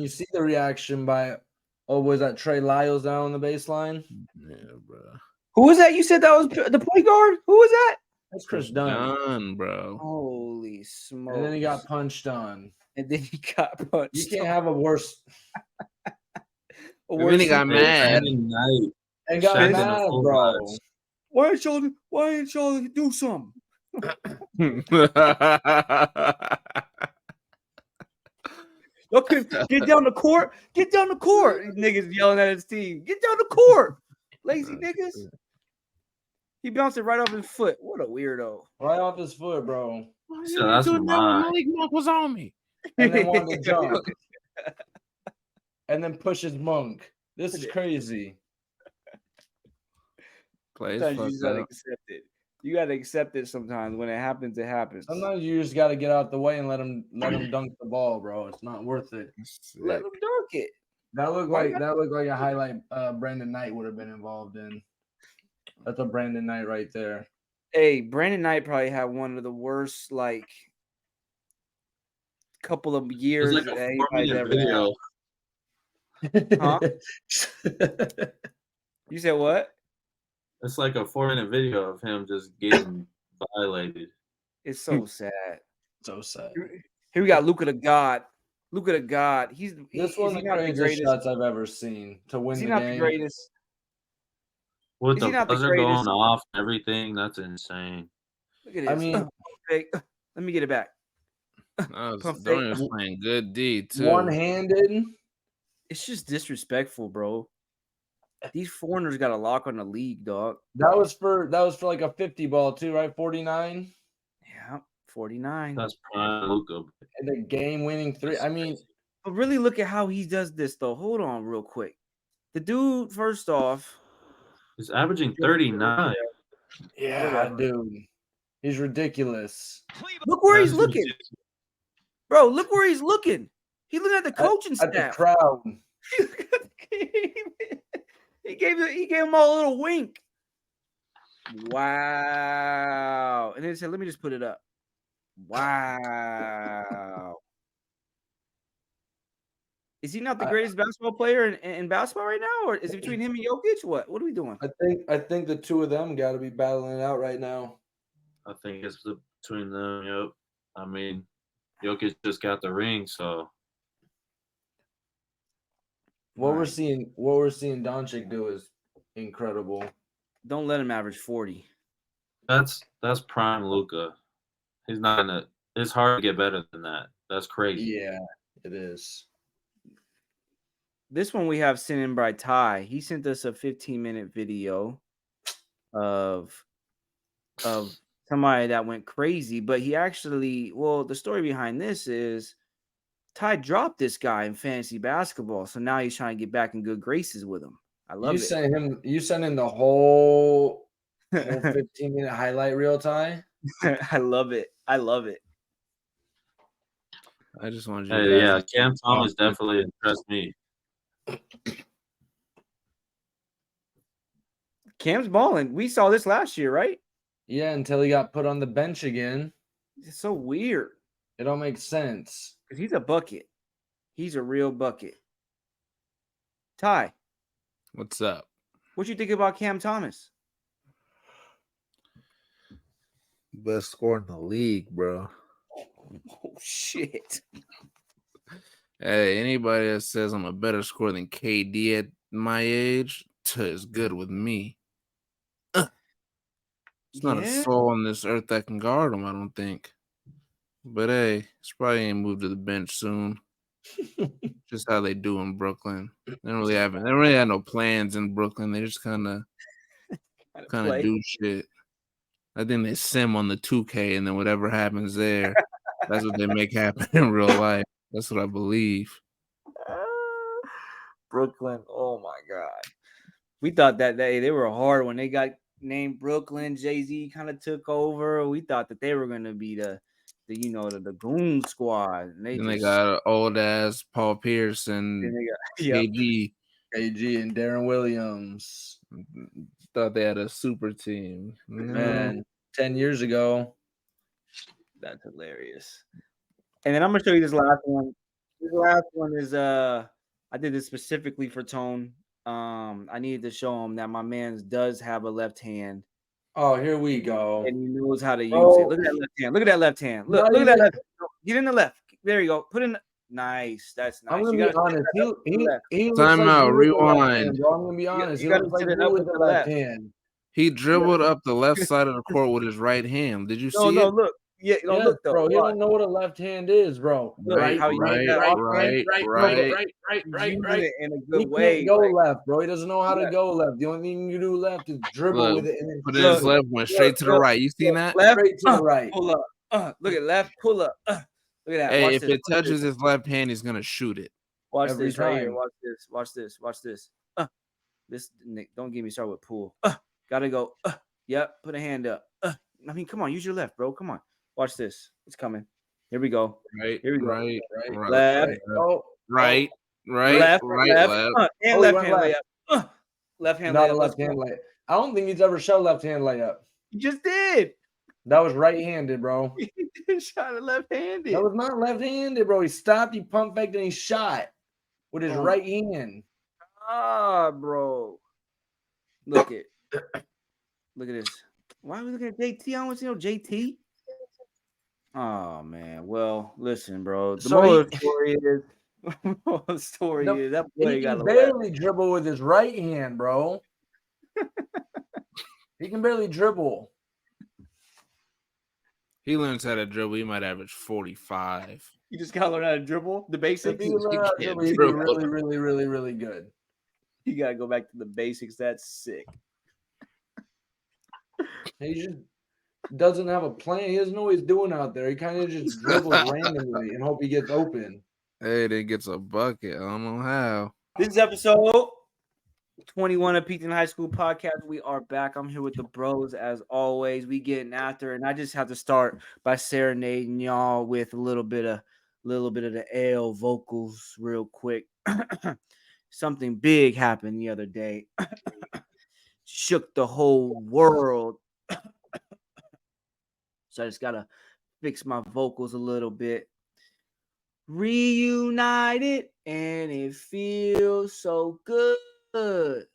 You see the reaction by, was that Trey Lyles down on the baseline? Yeah, bro. Who was that? You said that was the point guard? Who was that? That's Chris Dunn. Bro. Holy smokes. And then he got punched on. And then he got punched. You can't have a worse. And then he got mad. And got mad, bro. Why ain't y'all do something? Okay, get down the court. Get down the court. These niggas yelling at his team. Get down the court. Lazy niggas. He bounced it right off his foot. What a weirdo. Right off his foot, bro. So that's Malik Monk was on me. And then wanted to jump. And then pushes Monk. This is crazy. Sometimes you just gotta accept it. You gotta accept it sometimes. When it happens, it happens. Sometimes you just gotta get out the way and let him dunk the ball, bro. It's not worth it. Let him dunk it. That looked like a highlight Brandon Knight would have been involved in. That's a Brandon Knight right there. Hey, Brandon Knight probably had one of the worst couple of years like that anybody's ever had. Huh? You said what? It's like a 4-minute video of him just getting violated. It's so sad. So sad. Here we got Luka the God. Luka the God. He's one of the greatest shots I've ever seen to win the game. Not the greatest? With the buzzer going off and everything, that's insane. Look at this. I mean, let me get it back. Dorian was playing good D too. One-handed. It's just disrespectful, bro. These foreigners got a lock on the league, dog. That was for like a 50 ball too, right? 49. Yeah, 49. That's prime Luka. And the game-winning three. I mean, but really look at how he does this, though. Hold on, real quick. The dude, first off, he's averaging 39. Yeah, dude, he's ridiculous. Look where he's looking, bro. Look where he's looking. He's looking at the coaching staff. At the crowd. He gave him all a little wink. Wow. And then he said, let me just put it up. Wow. Is he not the greatest basketball player in basketball right now? Or is it between him and Jokic? What are we doing? I think the two of them got to be battling it out right now. I think it's between them. Yep. I mean, Jokic just got the ring, so what we're seeing Doncic do is incredible. Don't let him average 40. That's prime Luka. He's not gonna. It's hard to get better than that. That's crazy. Yeah, it is. This one we have sent in by Ty. He sent us a 15-minute video of somebody that went crazy, but he actually, the story behind this is Ty dropped this guy in fantasy basketball, so now he's trying to get back in good graces with him. I love it. You sent him the whole 15-minute highlight reel, Ty? I love it. I just wanted you to yeah, Cam Thomas definitely impressed me. Cam's balling. We saw this last year, right? Yeah, until he got put on the bench again. It's so weird. It don't make sense. Because he's a bucket. He's a real bucket. Ty. What's up? What you think about Cam Thomas? Best scorer in the league, bro. Oh, shit. Hey, anybody that says I'm a better scorer than KD at my age is good with me. There's not a soul on this earth that can guard him, I don't think. But hey, he's probably ain't moved to the bench soon. Just how they do in Brooklyn. They don't really have no plans in Brooklyn. They just kind of do shit. I think they sim on the 2K, and then whatever happens there, that's what they make happen in real life. That's what I believe. Brooklyn, oh my God. We thought that they were hard when they got named Brooklyn. Jay-Z kind of took over. We thought that they were going to be the goon squad. And they got an old ass Paul Pierce and KG and Darren Williams. Thought they had a super team. Man, 10 years ago. That's hilarious. And then I'm going to show you this last one. This last one is I did this specifically for Tone. I needed to show him that my man does have a left hand. Oh, here we go. And he knows how to use Bro. it. Look at that left hand. Look at that left hand. Look, Not look at that even- left. Get in the left. There you go. Put in. Nice. That's nice. I'm gonna You be gotta honest. sit that up to the left. He looks Time like out, you with the left rewind. hand, bro. I'm gonna be honest. you He gotta looks like sit it you up with with the the left left. hand. He dribbled up the left side of the court with his right hand. Did you No, see no, it? look. Yeah, no, Yes, look though. bro. He Watch. don't know what a left hand is, bro. Right, how he made that He in a good way. can't go like, left, bro. He doesn't know how to Yeah. go left. The only thing you do left is dribble Look, with it and then But then his shoot. left went straight to the look, right. You seen that? left, Straight to the right. pull up. Look at left, pull up. Look at that. Hey, Watch if this. it touches his left hand, he's gonna shoot it. Watch every this right here. time. Watch this. Watch this. Watch this. This Nick, don't get me started with pool. Gotta go. Yep. Put a hand up. I mean, come on. Use your left, bro. Come on. Watch this. It's coming. Here we go. Right, Here we go. right, Right, right, Left. Oh, right, right, Left. right, Left. left. And Oh, he left went hand left. layup. Left hand not a layup. left hand layup. I don't think he's ever shot left hand layup. You just did. That was right handed, bro. He shot it left-handed. That was not left handed, bro. He stopped, he pumped back, then he shot with his Oh. right hand. Bro. Look at this. Why are we looking at JT? I don't want to see no JT. Oh man. Well, listen, bro. The So moral he- of the story is that boy He got can a left. barely dribble with his right hand, bro. He can barely dribble. He learns how to dribble. He might average 45. You just gotta learn how to dribble the If basics. he learned how to can't dribble, he'd be dribble. really, really, really, really good. You gotta go back to the basics. That's sick. He just doesn't have a plan. He doesn't know what he's doing out there. He kind of just dribbles randomly and hope he gets open. Hey, they gets a bucket. I don't know how. This is episode 21 of Peakton High School Podcast. We are back. I'm here with the bros as always. We getting after, and I just have to start by serenading y'all with a little bit of the L vocals real quick. Something big happened the other day. Shook the whole world. So I just gotta fix my vocals a little bit. Reunited, and it feels so good.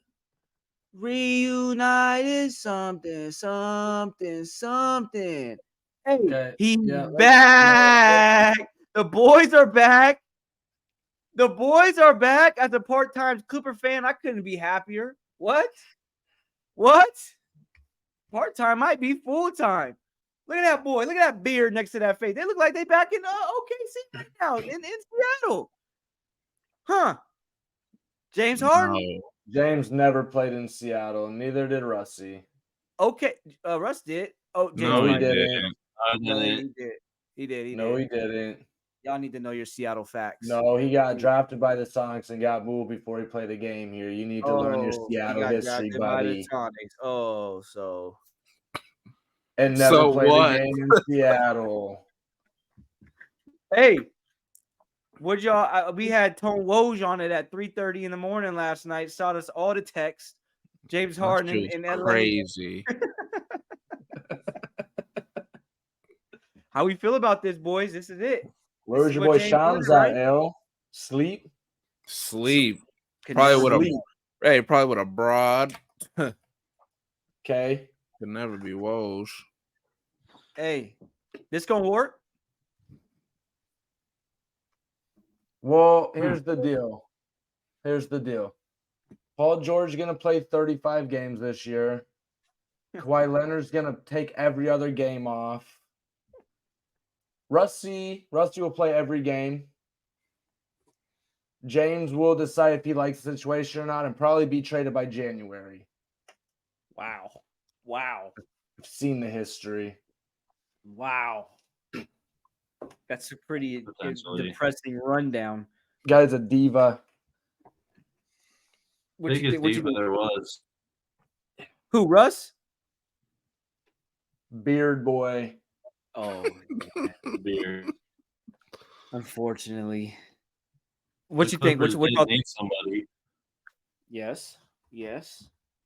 Reunited, something. Hey, Okay, he's yeah, back. The boys are back. The boys are back. As a part-time Clipper fan, I couldn't be happier. What? Part-time might be full-time. Look at that boy. Look at that beard next to that face. They look like they back in OKC right now in Seattle. Huh? James Harden? No. James never played in Seattle, and neither did Russie. Okay. Russ did. Oh, James No, he Harden. didn't. I No, didn't. he did. No, he didn't. Y'all need to know your Seattle facts. No, he got drafted by the Sonics and got moved before he played a game here. You need to learn your he Seattle got history, drafted by the buddy. Sonics. Oh, so And never So played what? a game in Seattle. hey, what y'all? We had Tone Woj on it at 3:30 in the morning last night. Shot us all the text. James Harden That shit in was LA. crazy. How we feel about this, boys? This is it. Where This was is your what boy James Shams wanted, at, L? Sleep? Sleep. Could Probably never with a be. probably with a broad. Okay. Could never be Woj. Hey, this gonna work? Well, here's the deal. Paul George is going to play 35 games this year. Kawhi Leonard's going to take every other game off. Rusty will play every game. James will decide if he likes the situation or not and probably be traded by January. Wow. I've seen the history. That's a pretty Potentially. depressing rundown. Guy's a diva. What you Biggest think? What you diva think? there was. Who, Russ? Beard boy. Oh, Beard. unfortunately. What The you think? What Clippers about? did need somebody. Yes.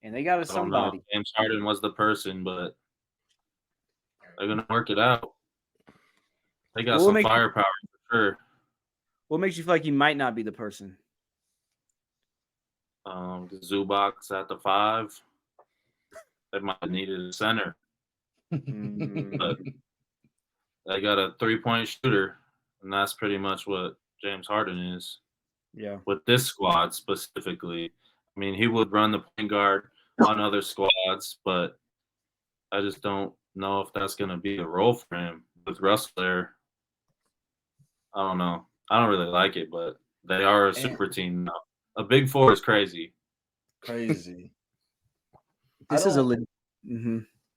And they got a I don't know. somebody. James Harden was the person, but they're gonna work it out. They got We'll some make- firepower for sure. What makes you feel like he might not be the person? Zubac at the 5. They might have needed a center, but they got a 3-point shooter, and that's pretty much what James Harden is. Yeah. With this squad specifically, I mean, he would run the point guard on other squads, but I just don't know if that's going to be a role for him with Russ there. I don't know. I don't really like it, but they are a super team now. A big 4 is crazy. Crazy. This is a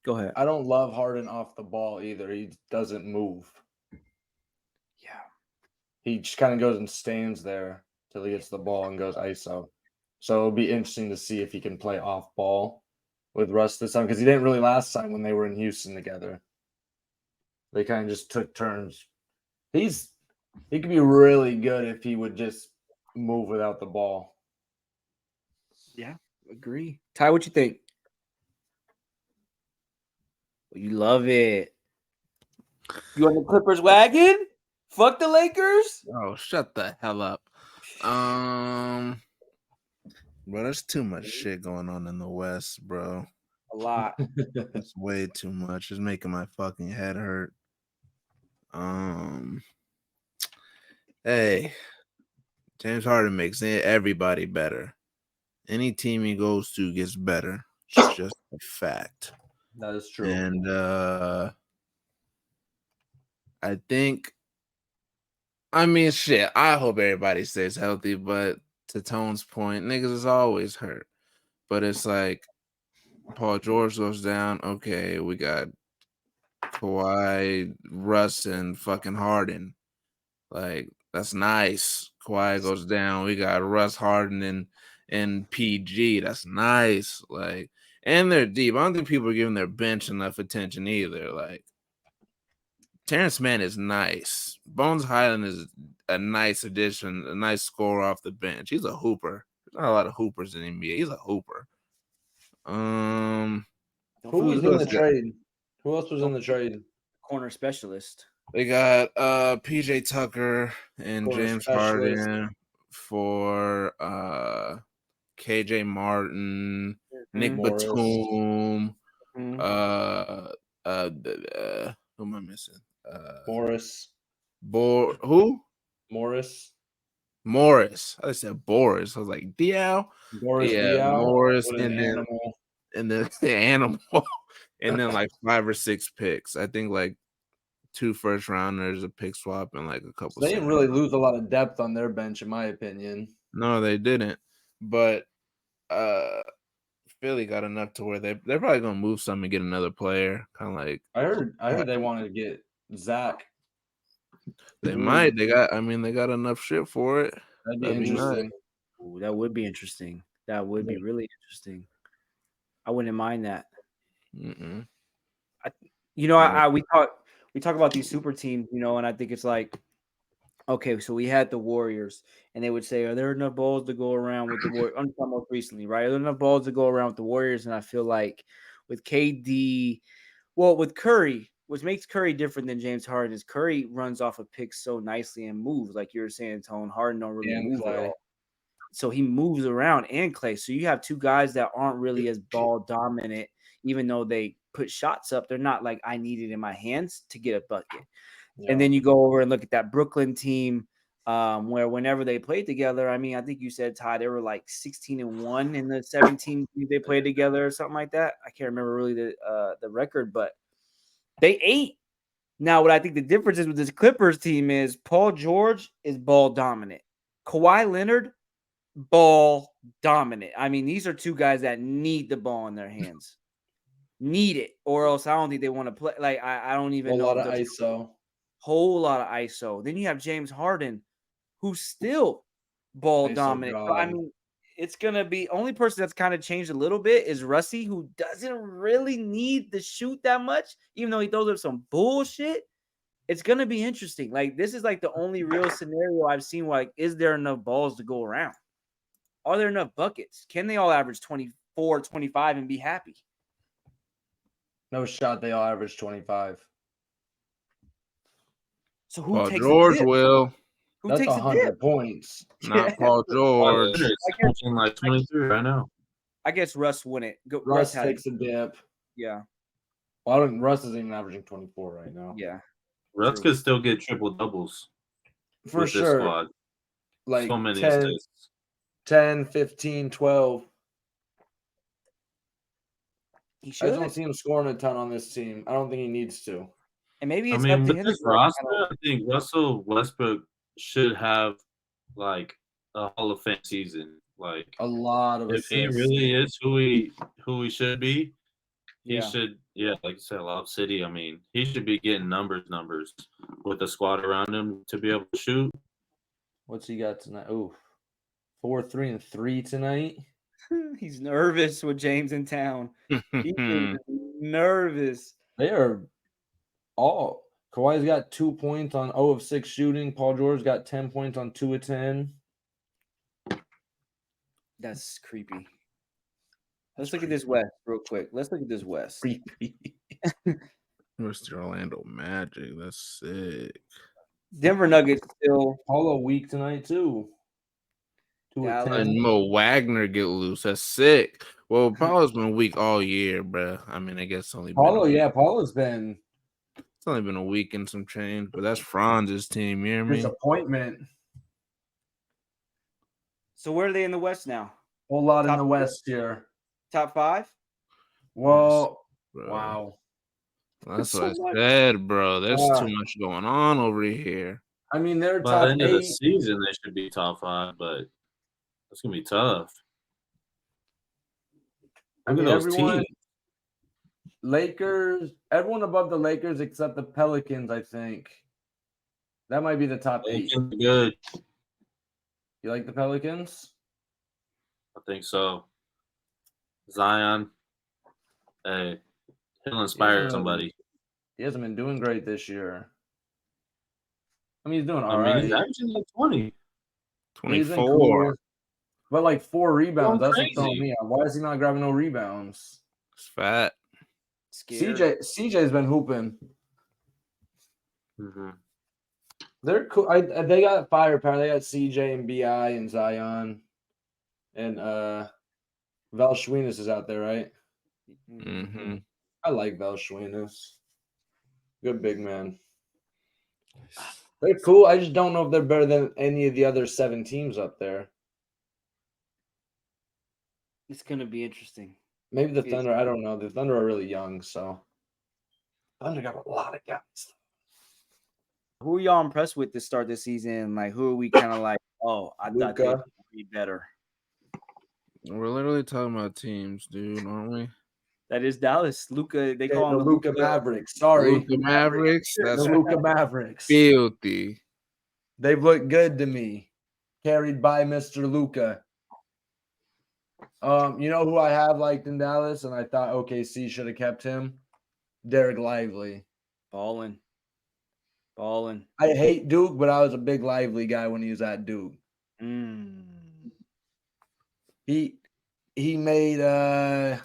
Go ahead. I don't love Harden off the ball either. He doesn't move. Yeah. He just kind of goes and stands there till he gets the ball and goes ISO. So it'll be interesting to see if he can play off ball with Russ this time, because he didn't really last time when they were in Houston together. They kind of just took turns. He could be really good if he would just move without the ball. Yeah, agree. Ty, what you think? You love it. You on the Clippers wagon? Fuck the Lakers? Oh, shut the hell up. Bro, there's too much shit going on in the West, bro. A lot. It's way too much. It's making my fucking head hurt. Hey, James Harden makes everybody better. Any team he goes to gets better. It's just a fact. That is true. And I think, I mean, shit, I hope everybody stays healthy, but to Tone's point, niggas is always hurt. But it's like, Paul George goes down. Okay, we got Kawhi, Russ, and fucking Harden. Like, that's nice. Kawhi goes down. We got Russ, Harden, and PG. That's nice. Like, and they're deep. I don't think people are giving their bench enough attention either. Like, Terrence Mann is nice. Bones Highland is a nice addition, a nice scorer off the bench. He's a hooper. There's not a lot of hoopers in the NBA. He's a hooper. Who was in the trade? Who else was in the trade? Corner specialist. They got PJ Tucker and Corner James specialist. Harden for KJ Martin, Nick Morris. Batum, who am I missing? Morris. Who? Morris. I said Boris. I was like Diao. Boris Yeah, Diaw. Morris, What an and then animal. and then the animal, and then like 5 or 6 picks. I think like 2 first rounders, a pick swap, and like a couple. They didn't really lose a lot of depth on their bench, in my opinion. No, they didn't. But Philly got enough to where they're probably gonna move some and get another player. Kind of like I heard they wanted to get Zach. they might. They got enough shit for it. That'd be interesting. Ooh, that would be interesting. That would be really interesting. I wouldn't mind that. Mm-mm. We talk about these super teams, and I think it's like, okay, so we had the Warriors, and they would say, are there enough balls to go around with the Warriors? I'm talking most recently, right? Are there enough balls to go around with the Warriors? And I feel like with KD, with Curry, what makes Curry different than James Harden is Curry runs off of picks so nicely and moves, like you were saying, Tone. Harden don't really move at all. So he moves around, and Clay. So you have two guys that aren't really as ball dominant, even though they put shots up. They're not like, I need it in my hands to get a bucket. Yeah. And then you go over and look at that Brooklyn team, where whenever they played together, I mean, I think you said, Ty, they were like 16-1 in the 17 teams they played together or something like that. I can't remember really the record, but they ate. Now, what I think the difference is with this Clippers team is Paul George is ball dominant. Kawhi Leonard, ball dominant. I mean, these are two guys that need the ball in their hands. Need it, or else I don't think they want to play. Like, I don't even know. A lot of ISO. Whole lot of ISO. Then you have James Harden, who's still ball ISO dominant. So, I mean, it's going to be only person that's kind of changed a little bit is Russie, who doesn't really need to shoot that much, even though he throws up some bullshit. It's going to be interesting. Like, this is like the only real scenario I've seen where, like, is there enough balls to go around? Are there enough buckets? Can they all average 24, 25 and be happy? No shot. They all average 25. So who Paul takes George will. Who That's takes a dip? 100 points. Not Paul Paul George. Leonard's averaging like 23 right now. I guess Russ won it. Russ had it. takes a dip. Yeah. Well, Russ isn't even averaging 24 right now. Yeah. Russ True. could still get triple doubles For with this sure. squad. Like So many 10, assists. 10, 15, 12. He I should. just don't see him scoring a ton on this team. I don't think he needs to. And maybe I it's mean, up to with him. this to, like, roster, I think Russell Westbrook should have like a Hall of Fame season. Like, A lot of if he assists. really is who he should be, he Yeah. should, like you said, Lob City. I mean, he should be getting numbers with the squad around him to be able to shoot. What's he got tonight? Ooh, 4, 3, and 3 tonight. He's nervous with James in town. He's nervous. They are all. Kawhi's got 2 points on 0 of 6 shooting. Paul George got 10 points on 2 of 10. That's creepy. Let's look at this West real quick. Let's look at this West. Creepy. Mr. Orlando Magic. That's sick. Denver Nuggets still. Paulo weak tonight too. 2 of Dallas. 10. And Mo Wagner get loose. That's sick. Well, Paulo's been weak all year, bro. I mean, I guess only been Paulo, a week. yeah, Paulo's been It's only been a week and some change, but that's Franz's team. You hear me? disappointment. So where are they in the West now? Whole lot in Top the West here. Top 5? Well, Bro. wow. That's So what much. I said, bro. There's Yeah. too much going on over here. I mean, they're By the top end of the 8. season, they should be top 5, but it's gonna be tough. I Look mean, at those everyone, teams. Lakers, everyone above the Lakers except the Pelicans, I think. That might be the top 8. Pelicans are good. You like the Pelicans? I think so. Zion, hey, he'll inspire somebody. He hasn't been doing great this year. I mean, he's doing all I mean, right. he's averaging like 20. He's been 24. cool. But like 4 rebounds, Going that's what's throwing crazy. me out. Why is he not grabbing no rebounds? It's fat. Scared. CJ's been hooping. Mm-hmm. They're cool. They got firepower. They got CJ and BI and Zion. And Valshuinas is out there, right? Mm-hmm. I like Valshuinas. Good big man. They're cool. I just don't know if they're better than any of the other 7 teams up there. It's gonna be interesting. Maybe the It's- Thunder. I don't know. The Thunder are really young, so Thunder got a lot of guys. Who are y'all impressed with to start this season? Like, who are we kind of like? Oh, I thought they Luka. would be better. We're literally talking about teams, dude, aren't we? That is Dallas. Luca. They call The him Luka Mavericks. Sorry, Luka Mavericks. That's the Luka Mavericks. filthy. They've looked good to me. Carried by Mr. Luka. You know who I have liked in Dallas, and I thought OKC should have kept him? Derek Lively. balling. I hate Duke, but I was a big Lively guy when he was at Duke. He made the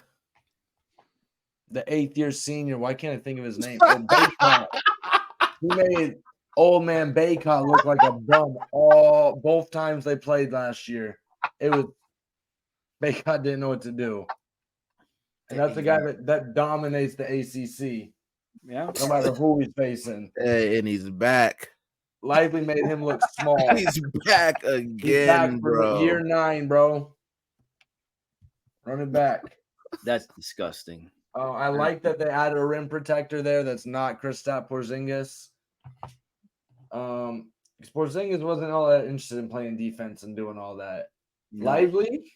8th-year senior. Why can't I think of his name? Oh, Baycott. He made old man Baycott look like a bum both times they played last year. It was Baycott didn't know what to do. And that's the guy that dominates the ACC, Yeah. no matter who he's facing. Hey, and he's back. Lively made him look small. He's back He's again, back for bro. year 9, bro. Run it back. That's disgusting. I like that they added a rim protector there that's not Kristaps Porzingis. Porzingis wasn't all that interested in playing defense and doing all that. No. Lively,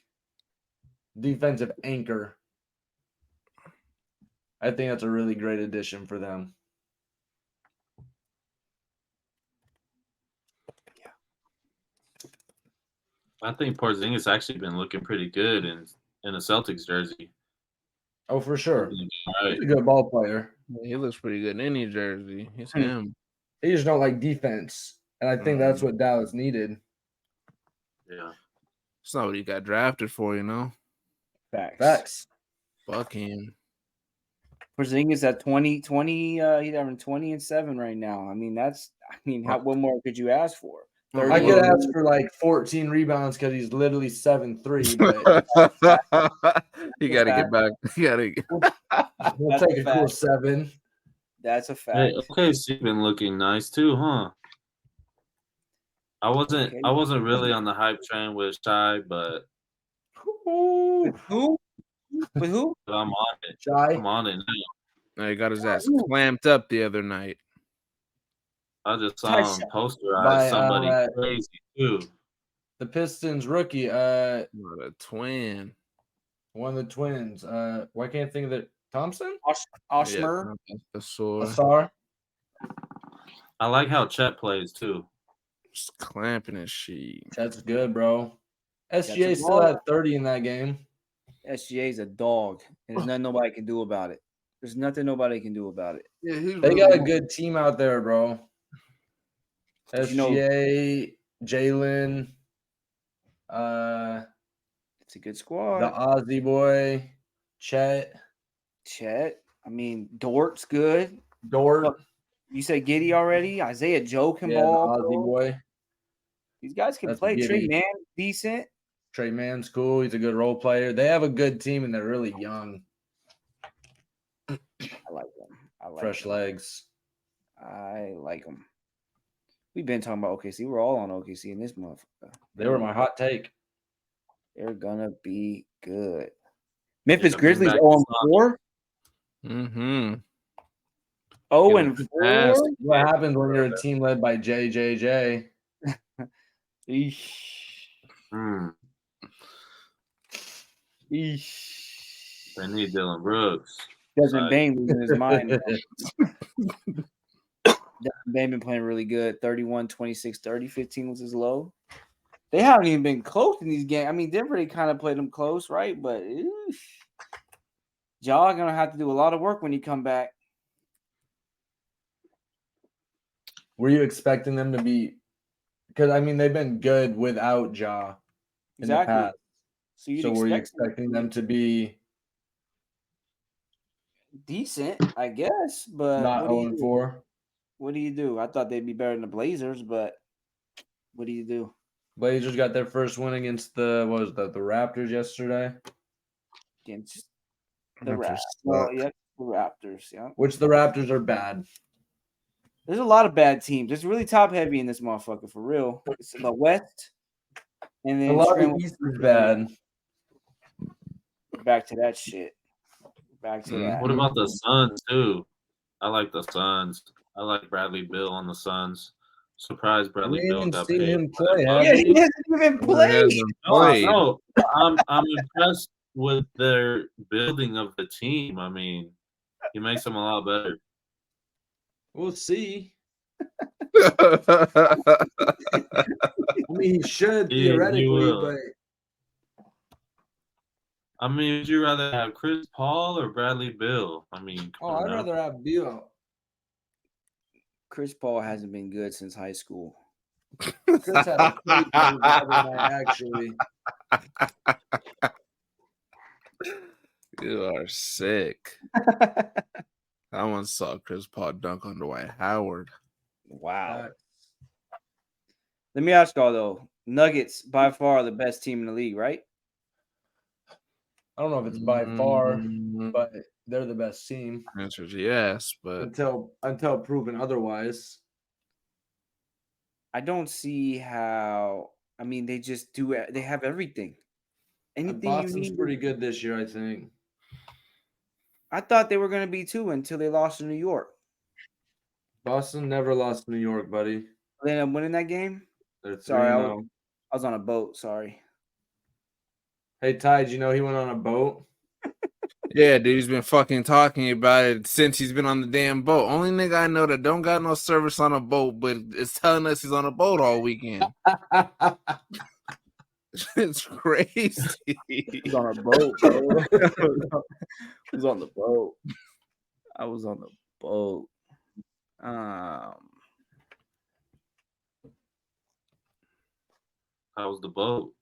defensive anchor. I think that's a really great addition for them. I think Porzingis actually been looking pretty good in a Celtics jersey. Oh, for sure. All right. He's a good ball player. He looks pretty good in any jersey. It's him. They just don't like defense. And I think that's what Dallas needed. Yeah. It's not what he got drafted for, you know? Facts. Fuck him. Porzingis at 20, he's having 20 and 7 right now. I mean, what more could you ask for? I could ask for like 14 rebounds because he's literally 7'3", but You got to get back. You got to. we'll That's take a a cool fact. 7. That's a fact. Hey, OKC been looking nice too, huh? I Okay. wasn't really on the hype train with Shy, but With who? With who? I'm on it. Shy. I'm on it now. No, he got his ass Ooh. clamped up the other night. I just Ty saw him Shy. posterize By, somebody crazy too. The Pistons rookie, What a twin. one of the twins. Why can't I think of it? Thompson? Oshmer. Yeah, the sore. Asar? I like how Chet plays too. Just clamping his shit. That's good, bro. SGA a still ball. had 30 in that game. SGA's a dog. And there's nothing nobody can do about it. There's nothing nobody can do about it. Yeah, he's They got a good team out there, bro. But you know- SGA, Jalen, It's a good the squad. Aussie boy, Chet, Chet. I mean, Dort's good. Dort. You said Giddy already. Isaiah Joe can Yeah, the ball. Aussie bro. boy. These guys can That's play. Trey Giddey. Man, decent. Trey Man's cool. He's a good role player. They have a good team, and they're really young. I like them. I like Fresh them. legs. I like them. We've been talking about OKC. We're all on OKC in this motherfucker. They were my hot take. They're gonna be good. Memphis Yeah, bring Grizzlies back 0-4. Mm-hmm. 0-4. What happens when you're a team led by JJJ? Eesh. Hmm. Eesh. They need Dylan Brooks. Desmond Like- Bain losing his mind. Desmond Bain been playing really good. 31, 26, 30, 15 was his low. They haven't even been close in these games. I mean, Denver, they kind of played them close, right? But y'all gonna have to do a lot of work when you come back. Were you expecting them to be? Because I mean, they've been good without Ja in the Exactly. past. you'd So were you expect expecting them to be decent, I guess. But not what do you 0 do? 4? What do you do? I thought they'd be better than the Blazers, but what do you do? Blazers got their first win against the the Raptors yesterday. Against the Raptors Raptors. Well, suck. yeah, the Raptors. Yeah. Which the Raptors are bad. There's a lot of bad teams. It's really top heavy in this motherfucker for real. It's the West, and A then lot scramble- of the East is bad. back to that shit. Back to that. What about the Suns too? I like the Suns. I like Bradley Bill on the Suns. Surprised Bradley We Bill haven't got seen paid. him play, have Yeah, we? he hasn't even played. No, I'm impressed with their building of the team. I mean, he makes them a lot better. We'll see. Yeah. I mean, he should He theoretically, will. but I mean, would you rather have Chris Paul or Bradley Bill? I mean, come on I'd now. rather have Bill. Chris Paul hasn't been good since high school. Chris had a crazy game the other night, actually. You are sick. I once saw Chris Paul dunk on Dwight Howard. Wow. Let me ask y'all though. Nuggets by far the best team in the league, right? I don't know if it's by far, Mm, but they're the best team answer is yes, but until proven otherwise. I don't see how. I mean, they just do. They have everything. Anything you Boston's need. pretty good this year, I think. I thought they were going to be too until they lost to New York. Boston never lost to New York, buddy. They ended up winning that game. They're 3-0. Sorry, I was on a boat. Sorry. Hey, Ty, did you know he went on a boat? yeah, dude, he's been fucking talking about it since he's been on the damn boat. Only nigga I know that don't got no service on a boat, but it's telling us he's on a boat all weekend. It's crazy. He's on a boat, bro. I was on the boat. I was on the boat. How's the boat?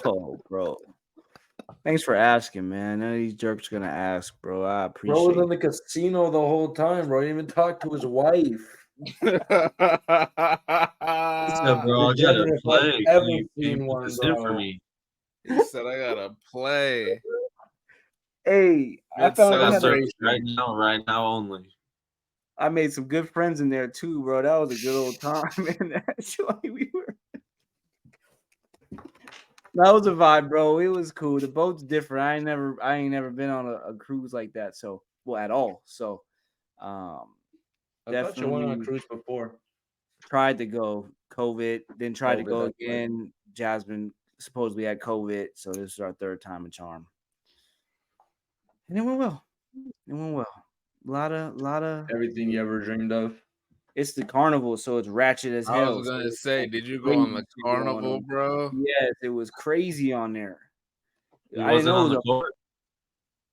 Oh, bro. Thanks for asking, man. None of these jerks gonna ask, bro. I Bro appreciate was in it. the casino the whole time, bro. He didn't even talk to his wife. said, bro, I The gotta definite play. I've Can ever you seen put one, this in for bro. me? He said I gotta play. Hey, I Mid found they I had search celebration. right now only. I made some good friends in there too, bro. That was a good old time, man. That was a vibe, bro. It was cool. The boat's different. I ain't never been on a cruise like that. So, well, at all. So, I thought you went on a definitely cruise before. tried to go. COVID, then tried to COVID, go that's right. again. Jasmine supposedly had COVID, so this is our third time in charm. And it went well. It went well. Lot of. Everything you ever dreamed of. It's the carnival, so it's ratchet as I hell. was So gonna it's say, like did you go on crazy the shit going carnival, on. bro? Yes, it was crazy on there. He I didn't wasn't know on it the was court.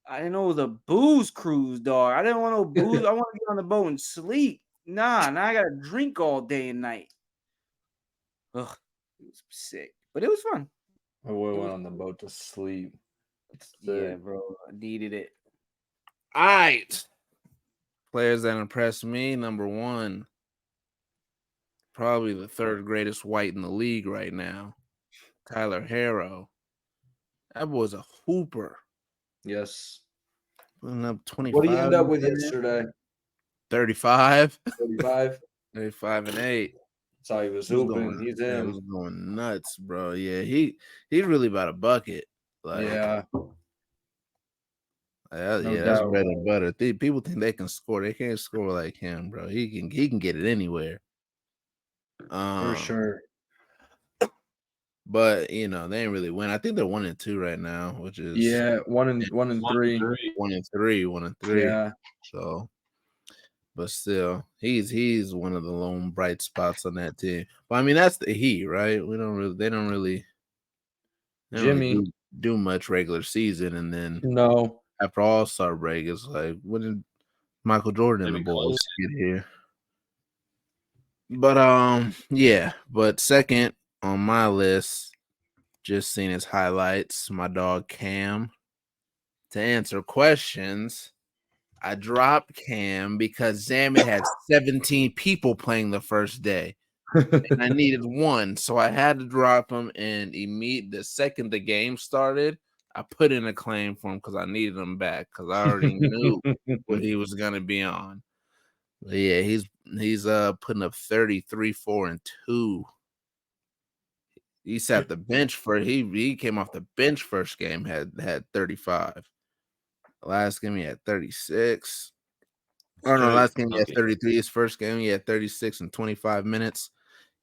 I didn't know it was a booze cruise, dog. I didn't want no booze. I want to get on the boat and sleep. Nah, now I gotta drink all day and night. Ugh, it was sick, but it was fun. My boy It went was on the boat to sleep. That's Yeah, sick. bro. I needed it. All right. Players that impressed me, number one, probably the third greatest white in the league right now, Tyler Harrow. That boy's a hooper. Yes. Putting up 25. What did he end up with in yesterday? 35. 35. 35 and 8. That's how he was He was hooping. going, He's yeah, he him. was going nuts, bro. Yeah, he's really about a bucket. Like, Yeah, no yeah, that's doubt. bread and butter. People think they can score. They can't score like him, bro. He can get it anywhere. For sure. But they ain't really win. I think they're 1-2 right now, which is Yeah, one and 3. 1-3. 1-3. Yeah. So, but still, he's one of the lone bright spots on that team. But I mean, that's the Heat, right? They don't really Jimmy. do much regular season, and then No. after All-Star break, it's like, when did Michael Jordan and the Maybe boys close. get here? But yeah. But second on my list, just seen his highlights, my dog Cam. To answer questions, I dropped Cam because Zamet had 17 people playing the first day, and I needed one, so I had to drop him. And the second the game started, I put in a claim for him because I needed him back because I already knew what he was gonna be on. But yeah, he's putting up 33, 4, and 2. He sat the bench for he came off the bench first game, had 35. Last game he had 36. Oh no, Straight last game he had bucket. 33. His first game he had 36 in 25 minutes.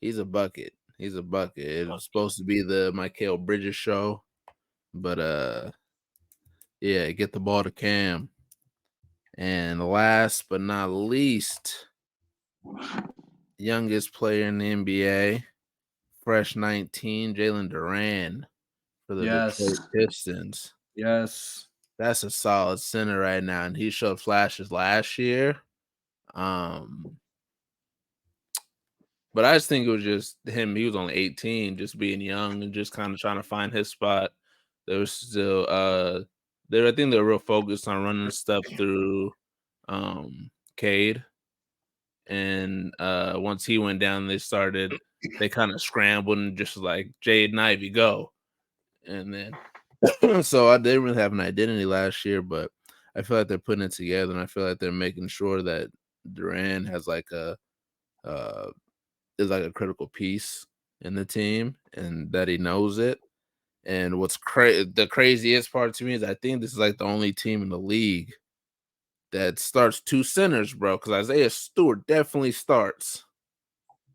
He's a bucket. He's a bucket. It was supposed to be the Mikal Bridges show, but yeah, get the ball to Cam. And last but not least, youngest player in the NBA, fresh 19, Jalen Duran for the Yes. Detroit Pistons. Yes. That's a solid center right now, and he showed flashes last year. But I just think it was just him. He was only 18, just being young and just kind of trying to find his spot. There was still I think they're real focused on running stuff through Cade. And once he went down, they kind of scrambled and just like Jade and Ivy go. And then so I didn't really have an identity last year, but I feel like they're putting it together, and I feel like they're making sure that Duran has like is like a critical piece in the team, and that he knows it. And what's the craziest part to me is I think this is like the only team in the league that starts 2 centers, bro. Because Isaiah Stewart definitely starts.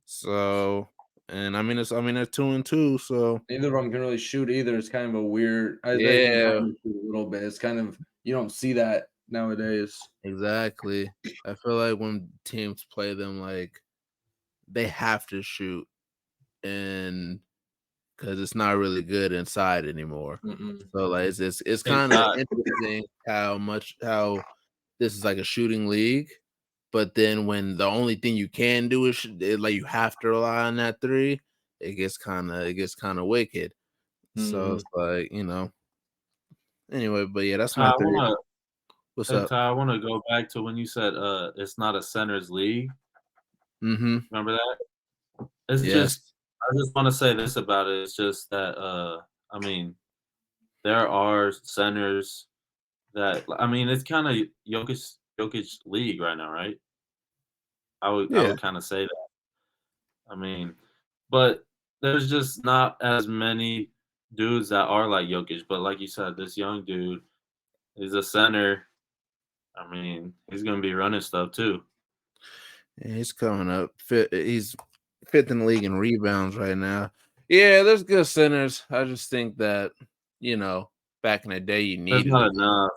So, and I mean, they're 2-2. So Neither of them can really shoot either. It's kind of a weird. Isaiah can yeah, probably shoot a little bit. It's kind of, you don't see that nowadays. exactly. I feel like when teams play them, like they have to shoot, and because it's not really good inside anymore. Mm-mm. So like it's Hey, kind of Todd. interesting how this is like a shooting league, but then when the only thing you can do is like you have to rely on that 3, it gets kind of wicked. So it's like, anyway, but yeah, that's my Todd, 3. What's up? I want to go back to when you said it's not a center's league. Mm-hmm. Remember that? It's Yes. just I just want to say this about it. It's just that I mean, there are centers that I mean, it's kind of Jokic league right now, right? I Yeah, would kind of say that. I mean, but there's just not as many dudes that are like Jokic. But like you said, this young dude is a center. I mean, he's gonna be running stuff too. yeah, he's coming up. He's fifth in the league in rebounds right now. Yeah, there's good centers. I just think that back in the day, you There's needed not it. enough.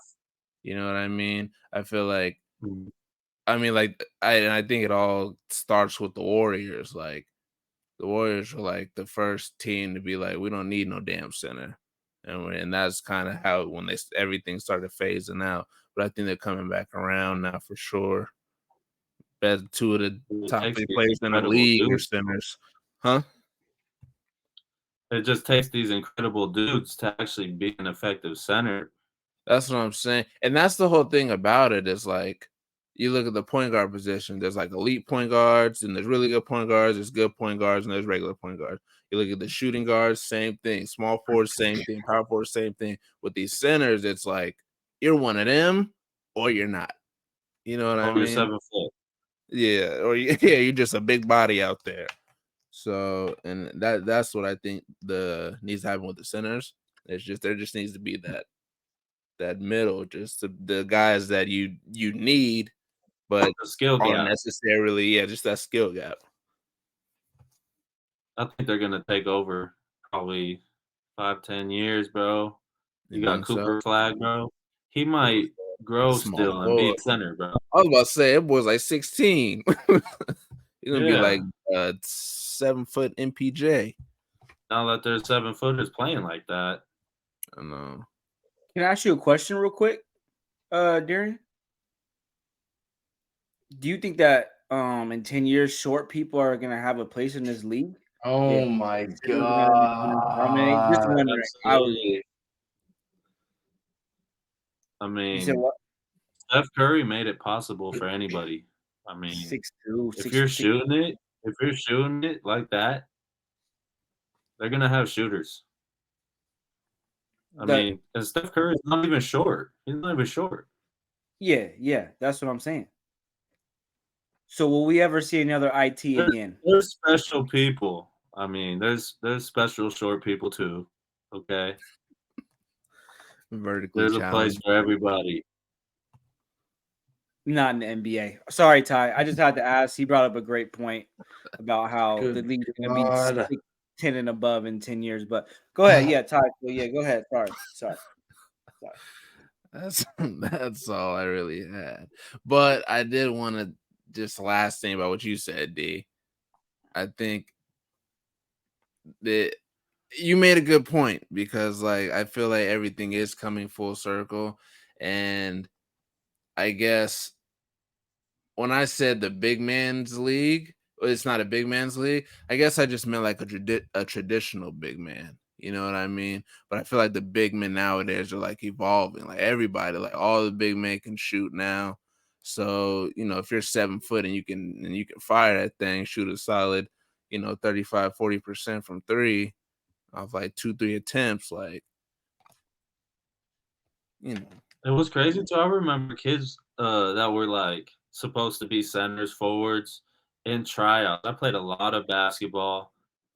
You know what I mean? I feel like Mhm. like I think it all starts with the Warriors. Like the Warriors were like the first team to be like, we don't need no damn center, and that's kind of how when everything started phasing out. But I think they're coming back around now for sure. Best two of the It top takes three these players in the incredible league are dudes. centers, huh? It just takes these incredible dudes to actually be an effective center. That's what I'm saying. And that's the whole thing about it is like you look at the point guard position, there's like elite point guards, and there's really good point guards, there's good point guards, and there's regular point guards. You look at the shooting guards, same thing. Small forwards, same thing. Power forwards, same thing. With these centers, it's like you're one of them or you're not. You know what I Or you're mean? 7 foot. Yeah. Or yeah, you're just a big body out there. So and that's what I think the needs to happen with the centers. It's just there just needs to be that middle, just the guys that you need, but The skill aren't gap. necessarily just that skill gap. I think they're gonna take over probably 5, 10 years, bro. You You got think so? Cooper Flag, bro. He might grow Small still and be boy. a center, bro. I was about to say that boy's like 16. He's gonna be like Yeah. 7 foot MPJ. Now that there's 7 footers playing like that, I know. Can I ask you a question real quick, Darren? Do you think that in 10 years short people are gonna have a place in this league? Oh If my centers are gonna be dominate? Just god. wondering. absolutely. I You said mean, what? Steph Curry made it possible for anybody. I mean, 6'2", if 6'6". you're shooting it like that, they're gonna have shooters. I The mean, and Steph Curry is not even short. He's not even short. yeah, that's what I'm saying. So will we ever see another IT There's, again? there's special people. I mean, there's special short people too. Okay, Vertically there's a place challenged. for everybody. Not in the NBA. Sorry, Ty. I just had to ask. He brought up a great point about how the Good league's going to be god. 10 and above in 10 years. But go ahead. Yeah, Ty. Yeah, go ahead. Sorry. That's all I really had. But I did want to just last thing about what you said, D. I think that you made a good point because like I feel like everything is coming full circle, and I guess when I said the big man's league, it's not a big man's league. I guess I just meant like a traditional big man. You know what I mean? But I feel like the big men nowadays are like evolving. Like everybody, like all the big men can shoot now. So if you're 7 foot and you can fire that thing, shoot a solid, 35-40% from three off like 2-3 attempts, like you know. It was crazy too. I remember kids that were like supposed to be centers, forwards in tryouts. I played a lot of basketball,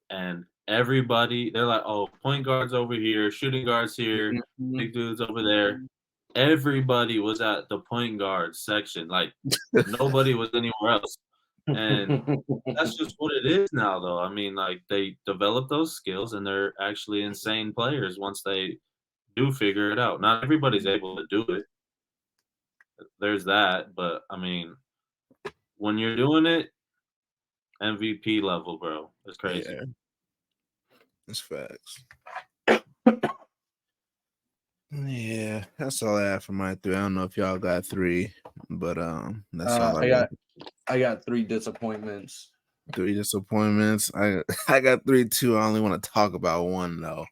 and everybody they're like, "Oh, point guards over here, shooting guards here, Mhm. big dudes over there." Everybody was at the point guard section. Like nobody was anywhere else, and that's just what it is now, though. I mean, like they develop those skills, and they're actually insane players once they do figure it out. Not everybody's able to do it. There's that, but I mean, when you're doing it, MVP level, bro. It's crazy. Yeah, that's facts. Yeah, that's all I have for my three. I don't know if y'all got three, but that's all I got. I got 3 disappointments. 3 disappointments. I got 3 too. I only want to talk about one though.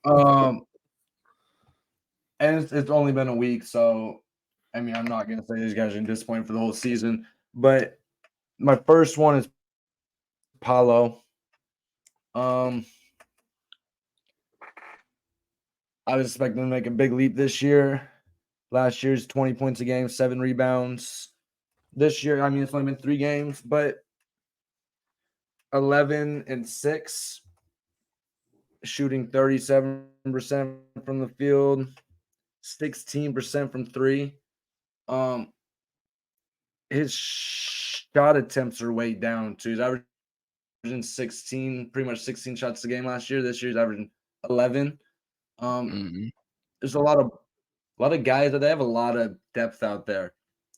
And it's only been a week, so I mean I'm not gonna say these guys are disappointed for the whole season. But my first one is Paulo. I was expecting him to make a big leap this year. Last year's 20 points a game, 7 rebounds. This year, I mean, it's only been 3 games, but 11 and 6, shooting 37% from the field, 16% from 3. His shot attempts are way down too. He's averaging 16, pretty much 16 shots a game last year. This year he's averaging 11. There's a lot of guys that they have a lot of depth out there.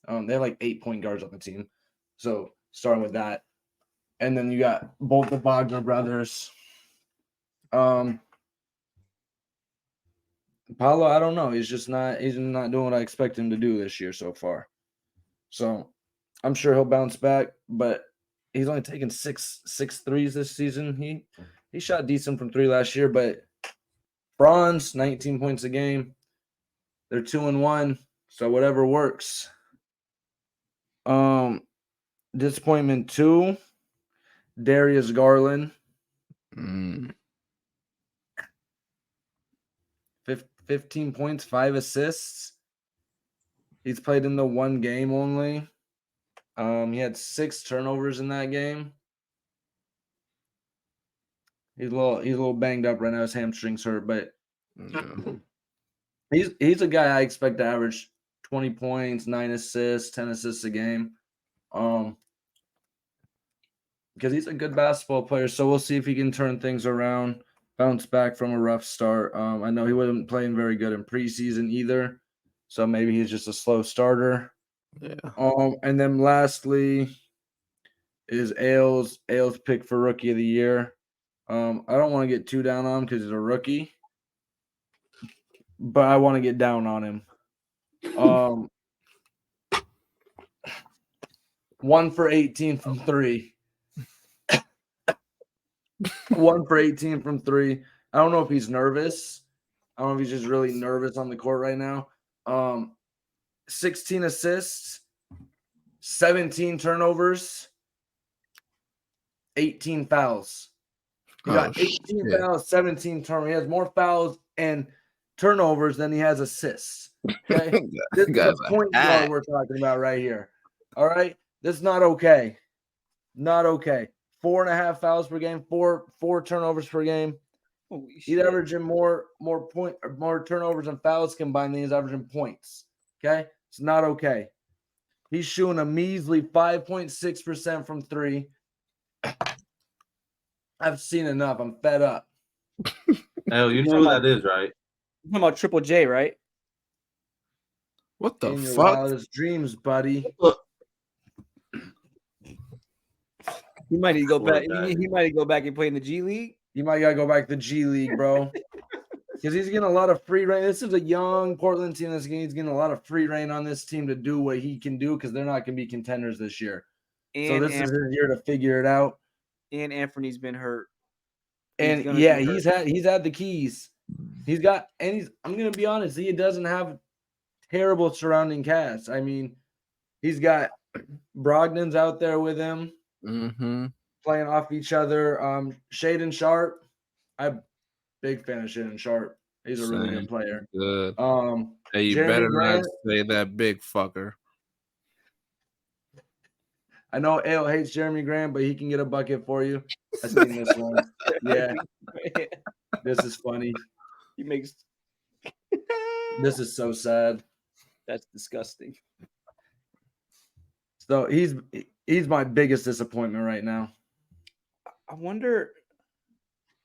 They have like 8 point guards on the team. So starting with that. And then you got both the Wagner brothers. Paulo, I don't know. He's not doing what I expect him to do this year so far. So I'm sure he'll bounce back, but he's only taken six threes this season. He shot decent from 3 last year, but Bronze, 19 points a game. They're 2-1, so whatever works. Disappointment 2, Darius Garland. 15 points, 5 assists. He's played in the 1 game only. He had 6 turnovers in that game. He's a little banged up right now. His hamstrings hurt, but he's a guy I expect to average 20 points, 9 assists, 10 assists a game. Because he's a good basketball player, so we'll see if he can turn things around, bounce back from a rough start. I know he wasn't playing very good in preseason either, so maybe he's just a slow starter. Yeah. And then lastly is Ailes pick for Rookie of the Year. I don't want to get too down on him because he's a rookie, but I want to get down on him. 1 for 18 from 3. 1 for 18 from 3. I don't know if he's nervous. I don't know if he's just really nervous on the court right now. 16 assists, 17 turnovers, 18 fouls. He got 18 fouls, 17 turnovers. He has more fouls and turnovers than he has assists. Okay? This is the point guard we're talking about right here. All right? This is not okay. Not okay. 4.5 fouls per game, four turnovers per game. He's averaging more turnovers and fouls combined than he's averaging points. Okay? It's not okay. He's shooting a measly 5.6% from 3. I've seen enough. I'm fed up. Hell, you know who that is, right? You're talking about Triple J, right? What the In your fuck? wildest dreams, buddy. He might need to go back. He might go back and play in the G League. You might gotta go back to G League, bro. Because he's getting a lot of free reign. This is a young Portland team that's getting a lot of free reign on this team to do what he can do because they're not going to be contenders this year. So this is his year to figure it out. And Anthony's been hurt. And yeah, he's had the keys. I'm going to be honest, he doesn't have terrible surrounding cast. I mean, he's got Brogdon's out there with him, playing off each other. Shaedon Sharp, I'm big fan of Shaedon Sharp. He's a really good player. Good. Hey, you Jeremy better Grant, not say that big fucker. I know Ale hates Jeremy Grant, but he can get a bucket for you. I seen this one. Yeah. This is funny. He makes. This is so sad. That's disgusting. So he's my biggest disappointment right now. I wonder.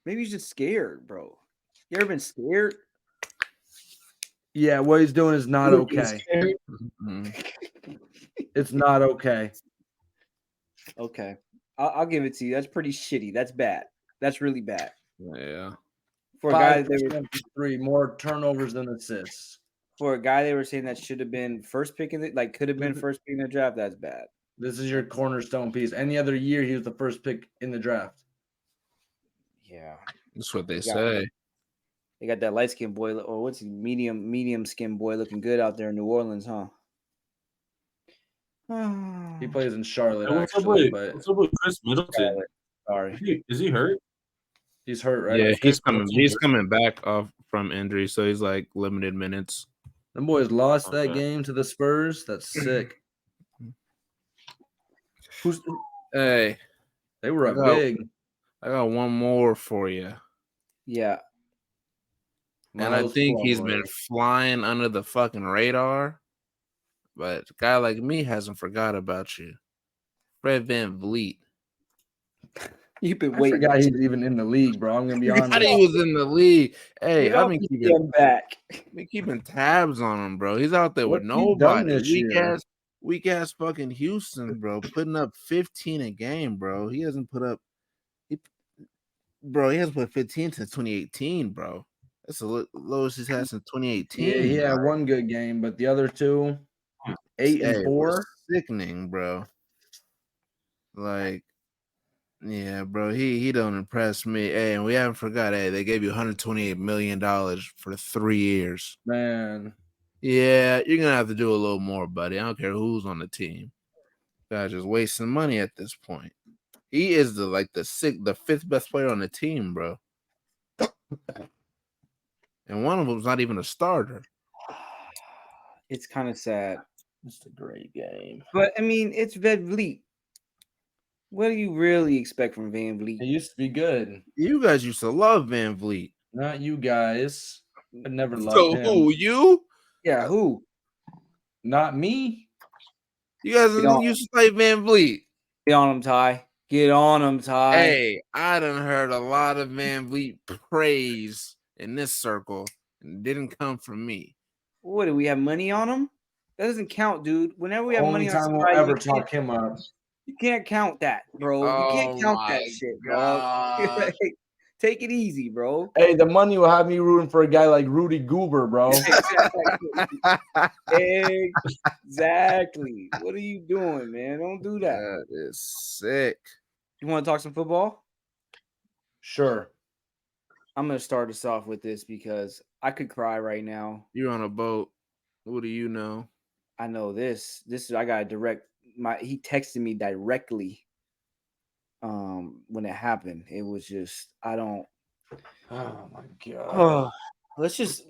Maybe he's just scared, bro. You ever been scared? Yeah, what he's doing is not okay. It's not okay. Okay. I'll give it to you. That's pretty shitty. That's bad. That's really bad. Yeah. For a guy, they were 3 more turnovers than assists. For a guy, they were saying that should have been first pick in the could have been first pick in the draft. That's bad. This is your cornerstone piece. Any other year, he was the first pick in the draft. Yeah, that's what they say. They got that light skinned boy, or what's he, medium skinned boy looking good out there in New Orleans, huh? He plays in Charlotte, what's actually. What's up with Chris Middleton? Sorry. Is he hurt? He's hurt, right? Yeah, he's Chris coming Paul's hurt. back off from injury, so he's like limited minutes. Them boys lost that Okay. game to the Spurs. That's sick. Who's Hey, they were I up got- big. I got one more for you. Yeah. And I Miles think he's been Plumlee. flying under the fucking radar. But a guy like me hasn't forgot about you. Fred VanVleet. You've been I waiting. forgot he's even in the league, bro. I'm gonna be honest. Forgot he was in the league. Hey, Get I've off been the keeping damn back. tabs on him, bro. He's out there with What's he done nobody. this year? Weak ass fucking Houston, bro. Putting up 15 a game, bro. He hasn't put 15 since 2018, bro. That's the lowest he's had since 2018. Yeah, he had one good game, but the other two, 8 and Hey, 4. sickening, bro. Like, yeah, bro. He don't impress me. Hey, and we haven't forgot. Hey, they gave you $128 million for 3 years. Man, Yeah, you're gonna have to do a little more, buddy. I don't care who's on the team. Guys just wasting money at this point. He is the fifth best player on the team, bro. And one of them's not even a starter. It's kind of sad. it's a great game. But I mean, it's Van Vliet. What do you really expect from Van It Vliet? used to be good. You guys used to love Van Vliet. Not you guys. I never loved So him. who? You? Yeah, who? Not me. You guys Get on. used to like Van Vliet. Get on him, Ty. Get on him, Ty. Hey, I done heard a lot of Van Vliet praise in this circle, and it didn't come from me. What do we have money on him? That doesn't count, dude. Whenever we have Only money on time we'll somebody, ever you can't, talk him up. you can't count that, bro. You can't Oh count my that shit, dog. God. Take it easy, bro. Hey, the money will have me rooting for a guy like Rudy Goober, bro. Exactly. What are you doing, man? Don't do that. That is sick. You want to talk some football? Sure. I'm gonna start us off with this because I could cry right now. You're on a boat. What do you know? I know this. I got he texted me directly when it happened. It was just Oh my god. oh, let's just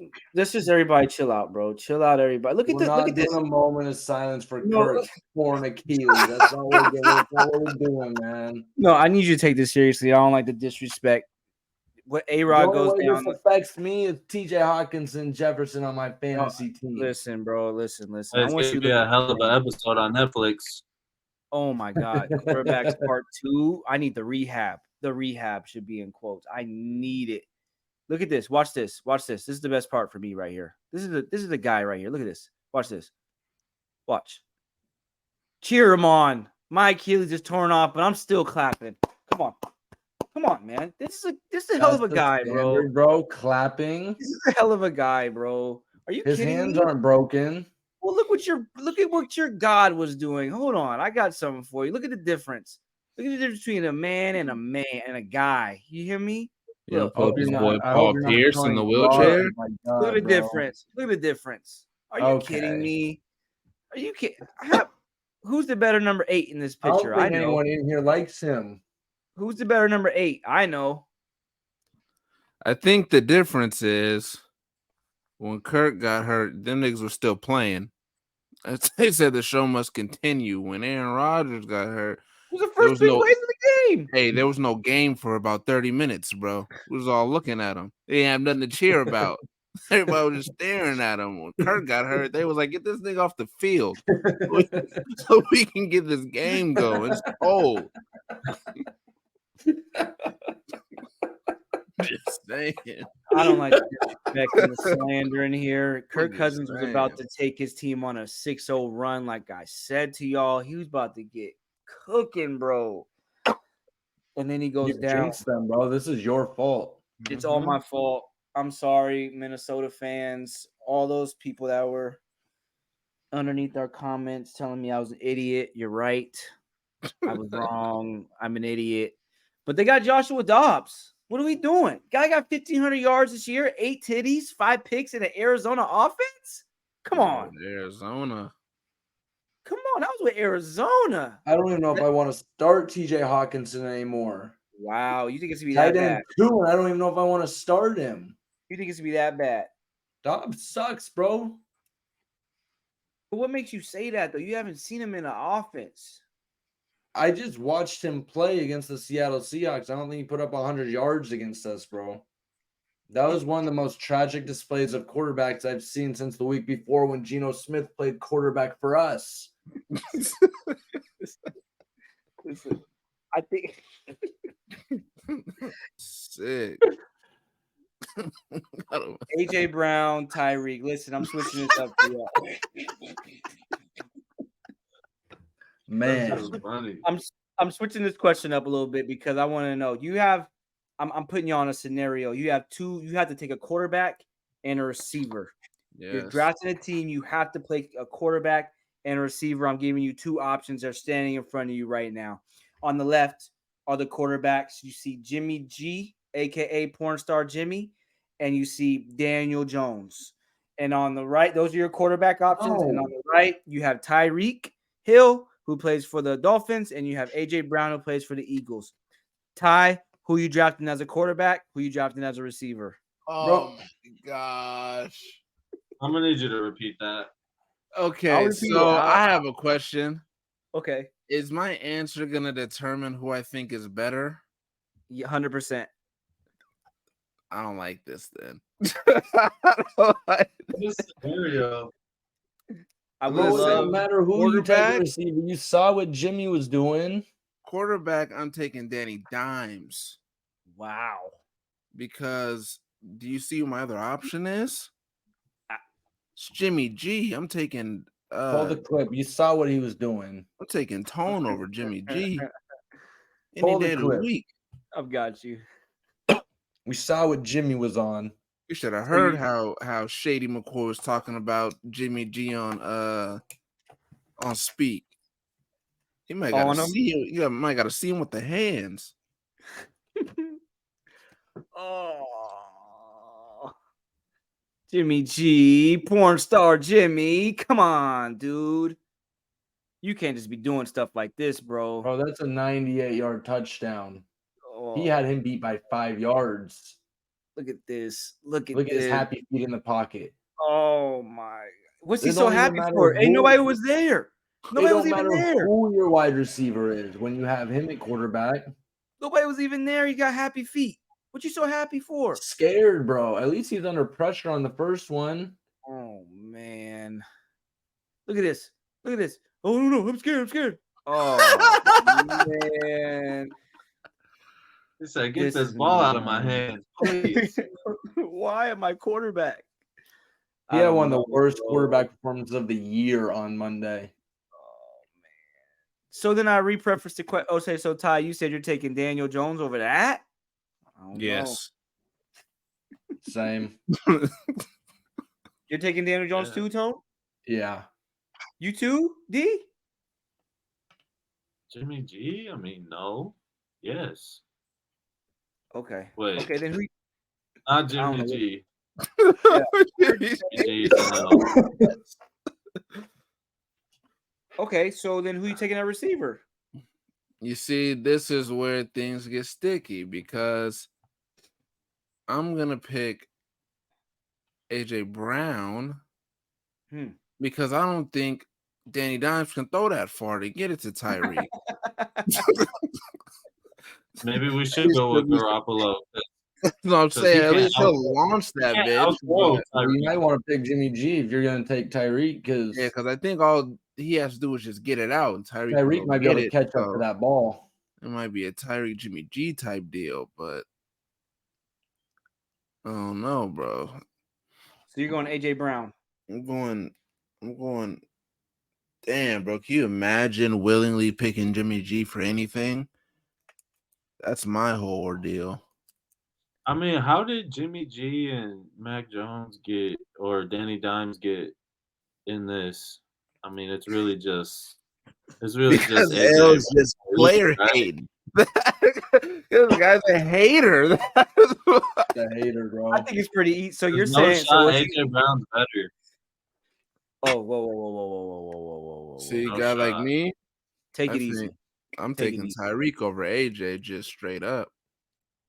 everybody chill out, bro. Chill out, everybody. Look We're at not this. doing a moment of silence for No. Kurt torn Achilles. That's all we're doing. That's all we're doing, man. No, I need you to take this seriously. I don't like the disrespect. What A-Rod The goes only way down. this affects me is TJ Hawkinson Jefferson on my fantasy team. Listen, bro. Listen. It's I want gonna you be to a hell of an episode on Netflix. Oh my God. Quarterbacks part 2. I need the rehab. The rehab should be in quotes. I need it. Look at this. Watch this. This is the best part for me right here. This is the guy right here. Look at this. Watch this. Watch. Cheer him on. My Achilles is torn off, but I'm still clapping. Come on, man. This is a hell of a guy, bro. Bro, clapping. This is a hell of a guy, bro. Are you His kidding hands me? aren't broken. Well, look at what your God was doing. Hold on, I got something for you. Look at the difference. Look at the difference between a man and a guy. You hear me? You know, Look, put you're his not- boy I hope Paul you're not Pierce in showing the God. wheelchair. Oh my God, look at the bro. difference. Look at the difference. Are you kidding Okay. me? Are you kidding? Who's the better number 8 in this I don't picture? I think know. anyone in here likes him. Who's the better number 8? I know. I think the difference is when Kirk got hurt, them niggas were still playing. They said the show must continue. When Aaron Rodgers got hurt, Who's the There first was big no- plays in the game? hey, there was no game for about 30 minutes, bro. We was all looking at him. They didn't have nothing to cheer about. Everybody was just staring at him. When Kirk got hurt, they was like, get this nigga off the field so we can get this game going. It's cold. Just saying. I don't like the disrespect and the slander in here. Kirk just Cousins was about saying. to take his team on a 6-0 run, like I said to y'all. He was about to get cooking, bro. And then he goes You down. jinxed them, bro. This is your fault. It's all my fault. I'm sorry, Minnesota fans, all those people that were underneath our comments telling me I was an idiot. You're right. I was wrong. I'm an idiot. But they got Joshua Dobbs. What are we doing? Guy got 1,500 yards this year, 8 titties, 5 picks in an Arizona offense? Come on. Arizona. Come on. That was with Arizona. I don't even know if I want to start TJ Hawkinson anymore. Wow, you think it's gonna be Tight that end bad? 2, and I don't even know if I want to start him. You think it's gonna be that bad? Dobbs sucks, bro. But what makes you say that though? You haven't seen him in the offense. I just watched him play against the Seattle Seahawks. I don't think he put up 100 yards against us, bro. That was one of the most tragic displays of quarterbacks I've seen since the week before when Geno Smith played quarterback for us. Listen, I think Sick. I don't- AJ Brown, Tyreek. Listen, I'm switching this up for you. Man, That's funny. I'm switching this question up a little bit because I want to know. I'm putting you on a scenario. You have to take a quarterback and a receiver. You're Yes. drafting a team. You have to play a quarterback and a receiver. I'm giving you two options. They're standing in front of you right now. On the left are the quarterbacks. You see Jimmy G, aka porn star Jimmy, and you see Daniel Jones. And on the right, those are your quarterback options. And on the right, you have Tyreek Hill, who plays for the Dolphins, and you have AJ Brown, who plays for the Eagles. Ty, who you drafting as a quarterback? Who you drafting as a receiver? Oh my gosh. I'm gonna need you to repeat that. Okay, repeat so it. I have a question. Okay, Is my answer gonna determine who I think is better? 100%. I don't like this then. I don't like- This scenario. I bro, it would don't love. matter who you take quarterback? a receiver. You saw what Jimmy was doing. Quarterback, I'm taking Danny Dimes Wow. because do you see who my other option is? It's Jimmy G. I'm taking Call the clip. You saw what he was doing. I'm taking Tone over Jimmy G any Pull the day of the clip. week. I've got you. We saw what Jimmy was on. You should have So heard you- how Shady McCoy was talking about Jimmy G on Speak. He might On gotta him? see him. You might gotta see him with the hands. Oh, Jimmy G, porn star Jimmy. Come on, dude. You can't just be doing stuff like this, bro. Bro, that's a 98-yard touchdown. Oh, He had him beat by 5 yards. look at this. Look at Look at his this. happy feet in the pocket. Oh my. What's he It so don't even happy matter for? Ain't who- nobody was there. It Nobody was don't even matter there. who your wide receiver is when you have him at quarterback. Nobody was even there. He got happy feet. What you so happy for? Scared, bro. At least he's under pressure on the first one. Oh man. Look at this. Look at this. Oh no, I'm scared. I'm scared. Oh man. He said, "Get This this is ball out of my annoying. hands, please." Why am I quarterback? He I had don't one of the know, worst bro. quarterback performances of the year on Monday. Oh man. So then I reprefaced the question. Okay, so Ty, you said you're taking Daniel Jones over that? I don't know. Yes. Same. You're taking Daniel Jones Yeah. too, Tone? Yeah. You too, D? Jimmy G? I mean, no. Yes. Okay. Wait. Okay, then who? Not I don't Jimmy know. G. Yeah. Jimmy G is a no. Okay, so then who you taking at receiver? You see, this is where things get sticky because I'm gonna pick AJ Brown because I don't think Danny Dimes can throw that far to get it to Tyreek. Maybe we should go with Garoppolo. That's what I'm 'Cause saying. he At can't least he'll launch that can't bitch. outthrow but- Well, you Tyreek. might want to pick Jimmy G if you're going to take Tyreek because Yeah, because I think all he has to do is just get it out, and Tyreek Tyreek might be able to it, catch up so to that ball. It might be a Tyreek Jimmy G type deal, but I don't know, bro. So you're going AJ Brown. I'm going. Damn, bro. Can you imagine willingly picking Jimmy G for anything? That's my whole ordeal. I mean, how did Jimmy G and Mac Jones get or Danny Dimes get in this? I mean, it's really just Because AJ. L's just player right? hating. This guy's a hater. The hater, bro. I think it's pretty easy. So you're There's no saying shot so AJ Brown's better. Oh, whoa. See, a No guy like shot. me, Take I it easy. think I'm Take it taking easy. Tyreek over AJ just straight up.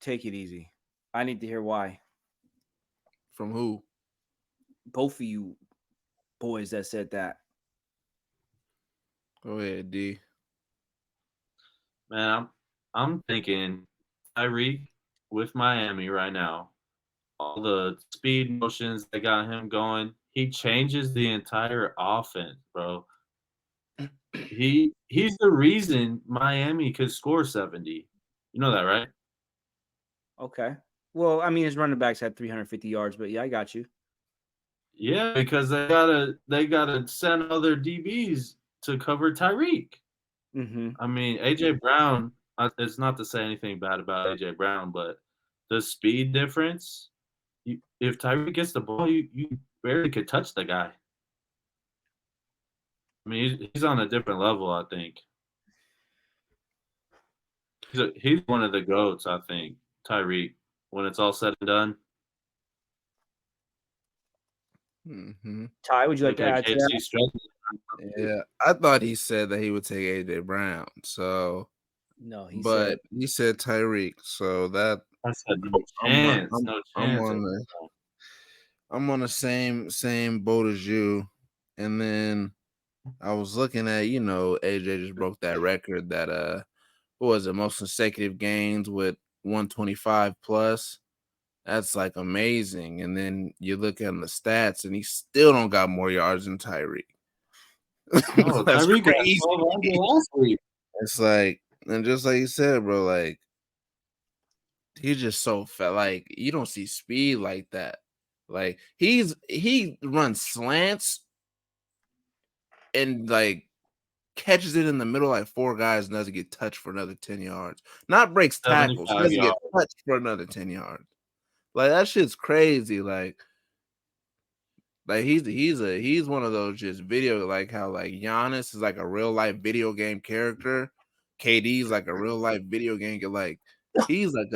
Take it easy. I need to hear why. From who? Both of you boys that said that. Go ahead, D. Man, I'm thinking Tyreek with Miami right now. All the speed motions that got him going, he changes the entire offense, bro. He's the reason Miami could score 70. You know that, right? Okay. Well, I mean, his running backs had 350 yards, but yeah, I got you. Yeah, because they gotta send other DBs to cover Tyreek. Mm-hmm. I mean, AJ Brown. It's not to say anything bad about AJ Brown, but the speed difference. If Tyreek gets the ball, you barely could touch the guy. I mean, he's on a different level. I think he's one of the goats. I think Tyreek. When it's all said and done, Mm-hmm. Ty, would you like look to at add to that? KC struggling. Yeah, I thought he said that he would take AJ Brown. So, No, he but said he said Tyreek. So that I said no I'm on, chance, no I'm chance. on the I'm on the same boat as you. And then I was looking at, AJ just broke that record that what was it, most consecutive games with 125 plus. That's like amazing. And then you look at the stats and he still don't got more yards than Tyreek. No, That's Tyreek got crazy. 1,200 last week. It's like, and just like you said, bro, like he's just so fat. Like you don't see speed like that. Like he runs slants and like catches it in the middle like four guys and doesn't get touched for another 10 yards. Not breaks tackles, 75 doesn't get yards. touched for another 10 yards. Like that shit's crazy. Like he's one of those just video like how like Giannis is like a real life video game character. KD's like a real life video game. Like he's like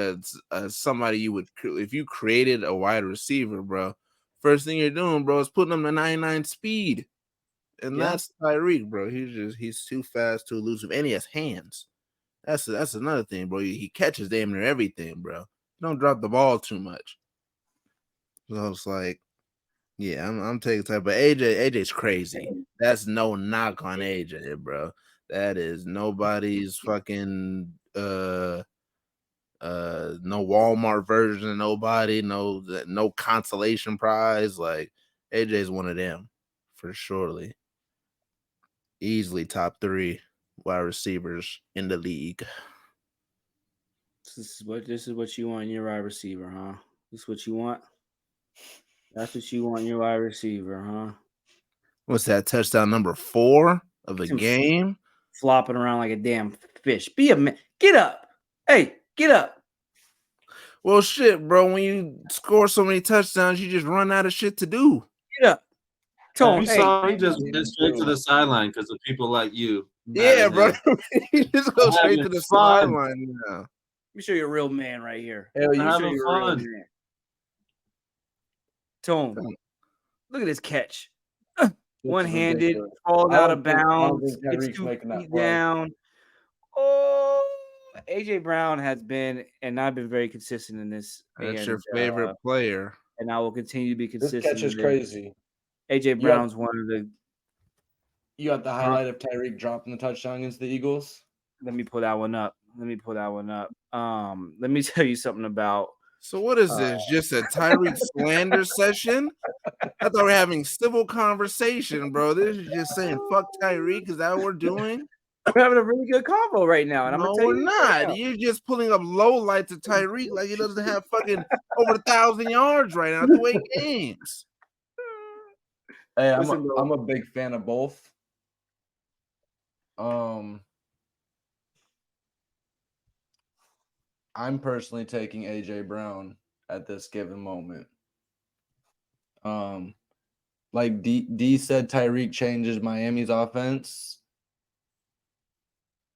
a somebody you would if you created a wide receiver, bro. First thing you're doing, bro, is putting him to 99 speed, and Yeah. that's Tyreek, bro. He's too fast, too elusive, and he has hands. That's another thing, bro. He catches damn near everything, bro. He don't drop the ball too much. So it's like. Yeah, I'm taking time, but AJ's crazy. That's no knock on AJ, bro. That is nobody's fucking no Walmart version of nobody, no consolation prize. Like AJ's one of them for surely. Easily top 3 wide receivers in the league. This is what you want in your wide receiver, huh? This is what you want. That's what you want in your wide receiver, huh? What's that touchdown number 4 of the Him game? flopping around like a damn fish. Be a man. Get up. Hey, get up. Well, shit, bro. When you score so many touchdowns, you just run out of shit to do. Get up. Tone, You hey, saw him just went straight to the sideline because of people like you. Yeah, bro. Having He just go I'm straight to having the fun. sideline now. let me show you a real man right here. Hell, We're you Let me show having you a real fun. man. Tone, look at this catch. This is One-handed, ridiculous. falling I out don't of think bounds. It's Tyreek's 2 making that feet play. down. Oh, AJ Brown has been and I've been very consistent in this. That's your And favorite player. and I will continue to be This consistent. catch is in this. crazy. AJ You got, Brown's one of the. you got the highlight of Tyreek dropping the touchdown against the Eagles. Let me pull that one up. Let me tell you something about. So what is this? Just a Tyreek slander session? I thought we were having civil conversation, bro. This is just saying fuck Tyreek. Is that what we're doing? We're having a really good combo right now, and I'm No, gonna tell we're you this right not. now. You're just pulling up low lights of Tyreek like he doesn't have fucking over 1,000 yards right now through 8 games. Hey, Listen, bro. I'm a big fan of both. I'm personally taking AJ Brown at this given moment. Like D said, Tyreek changes Miami's offense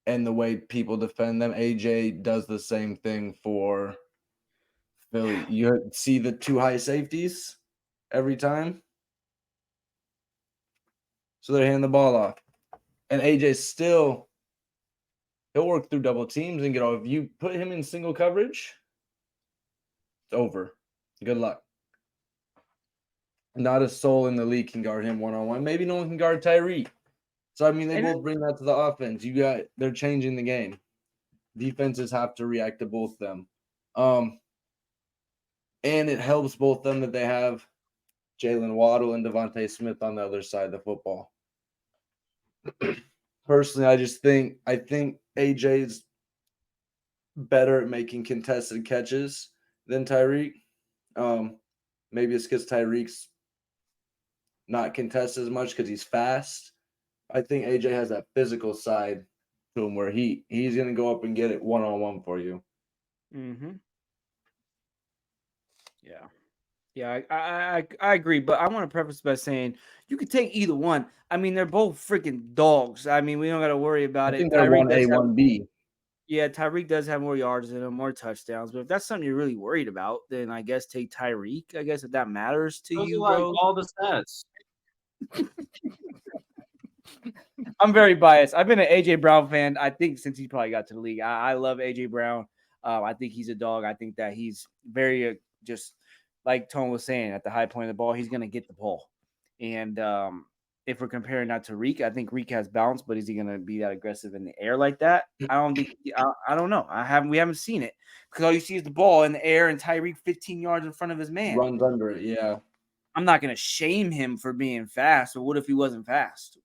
and the way people defend them. AJ does the same thing for Philly. You see the 2 high safeties every time. So they're handing the ball off. And AJ still, He'll work through double teams and get off. If you put him in single coverage, it's over. Good luck. Not a soul in the league can guard him one-on-one. Maybe no one can guard Tyreek. So I mean, they both bring that to the offense. They're changing the game. Defenses have to react to both them. And it helps both them that they have Jalen Waddle and Devontae Smith on the other side of the football. Personally, I think AJ's better at making contested catches than Tyreek. Maybe it's because Tyreek's not contested as much because he's fast. I think AJ has that physical side to him where he's going to go up and get it one-on-one for you. Mm-hmm. Yeah, I agree, but I want to preface by saying you could take either one. I mean, they're both freaking dogs. I mean, we don't got to worry about I it. think they're 1A, 1B. Yeah, Tyreek does have more yards than him, more touchdowns. But if that's something you're really worried about, then I guess take Tyreek. I guess if that matters to Those you, are like bro. all the stats. I'm very biased. I've been an AJ Brown fan, I think, since he probably got to the league. I love AJ Brown. I think he's a dog. I think that he's very just like Tone was saying, at the high point of the ball, he's going to get the ball. And if we're comparing that to Reek, I think Reek has balance, but is he going to be that aggressive in the air like that? I don't think. I don't know. We haven't seen it because all you see is the ball in the air and Tyreek 15 yards in front of his man. Runs under it, yeah. I'm not going to shame him for being fast, but what if he wasn't fast?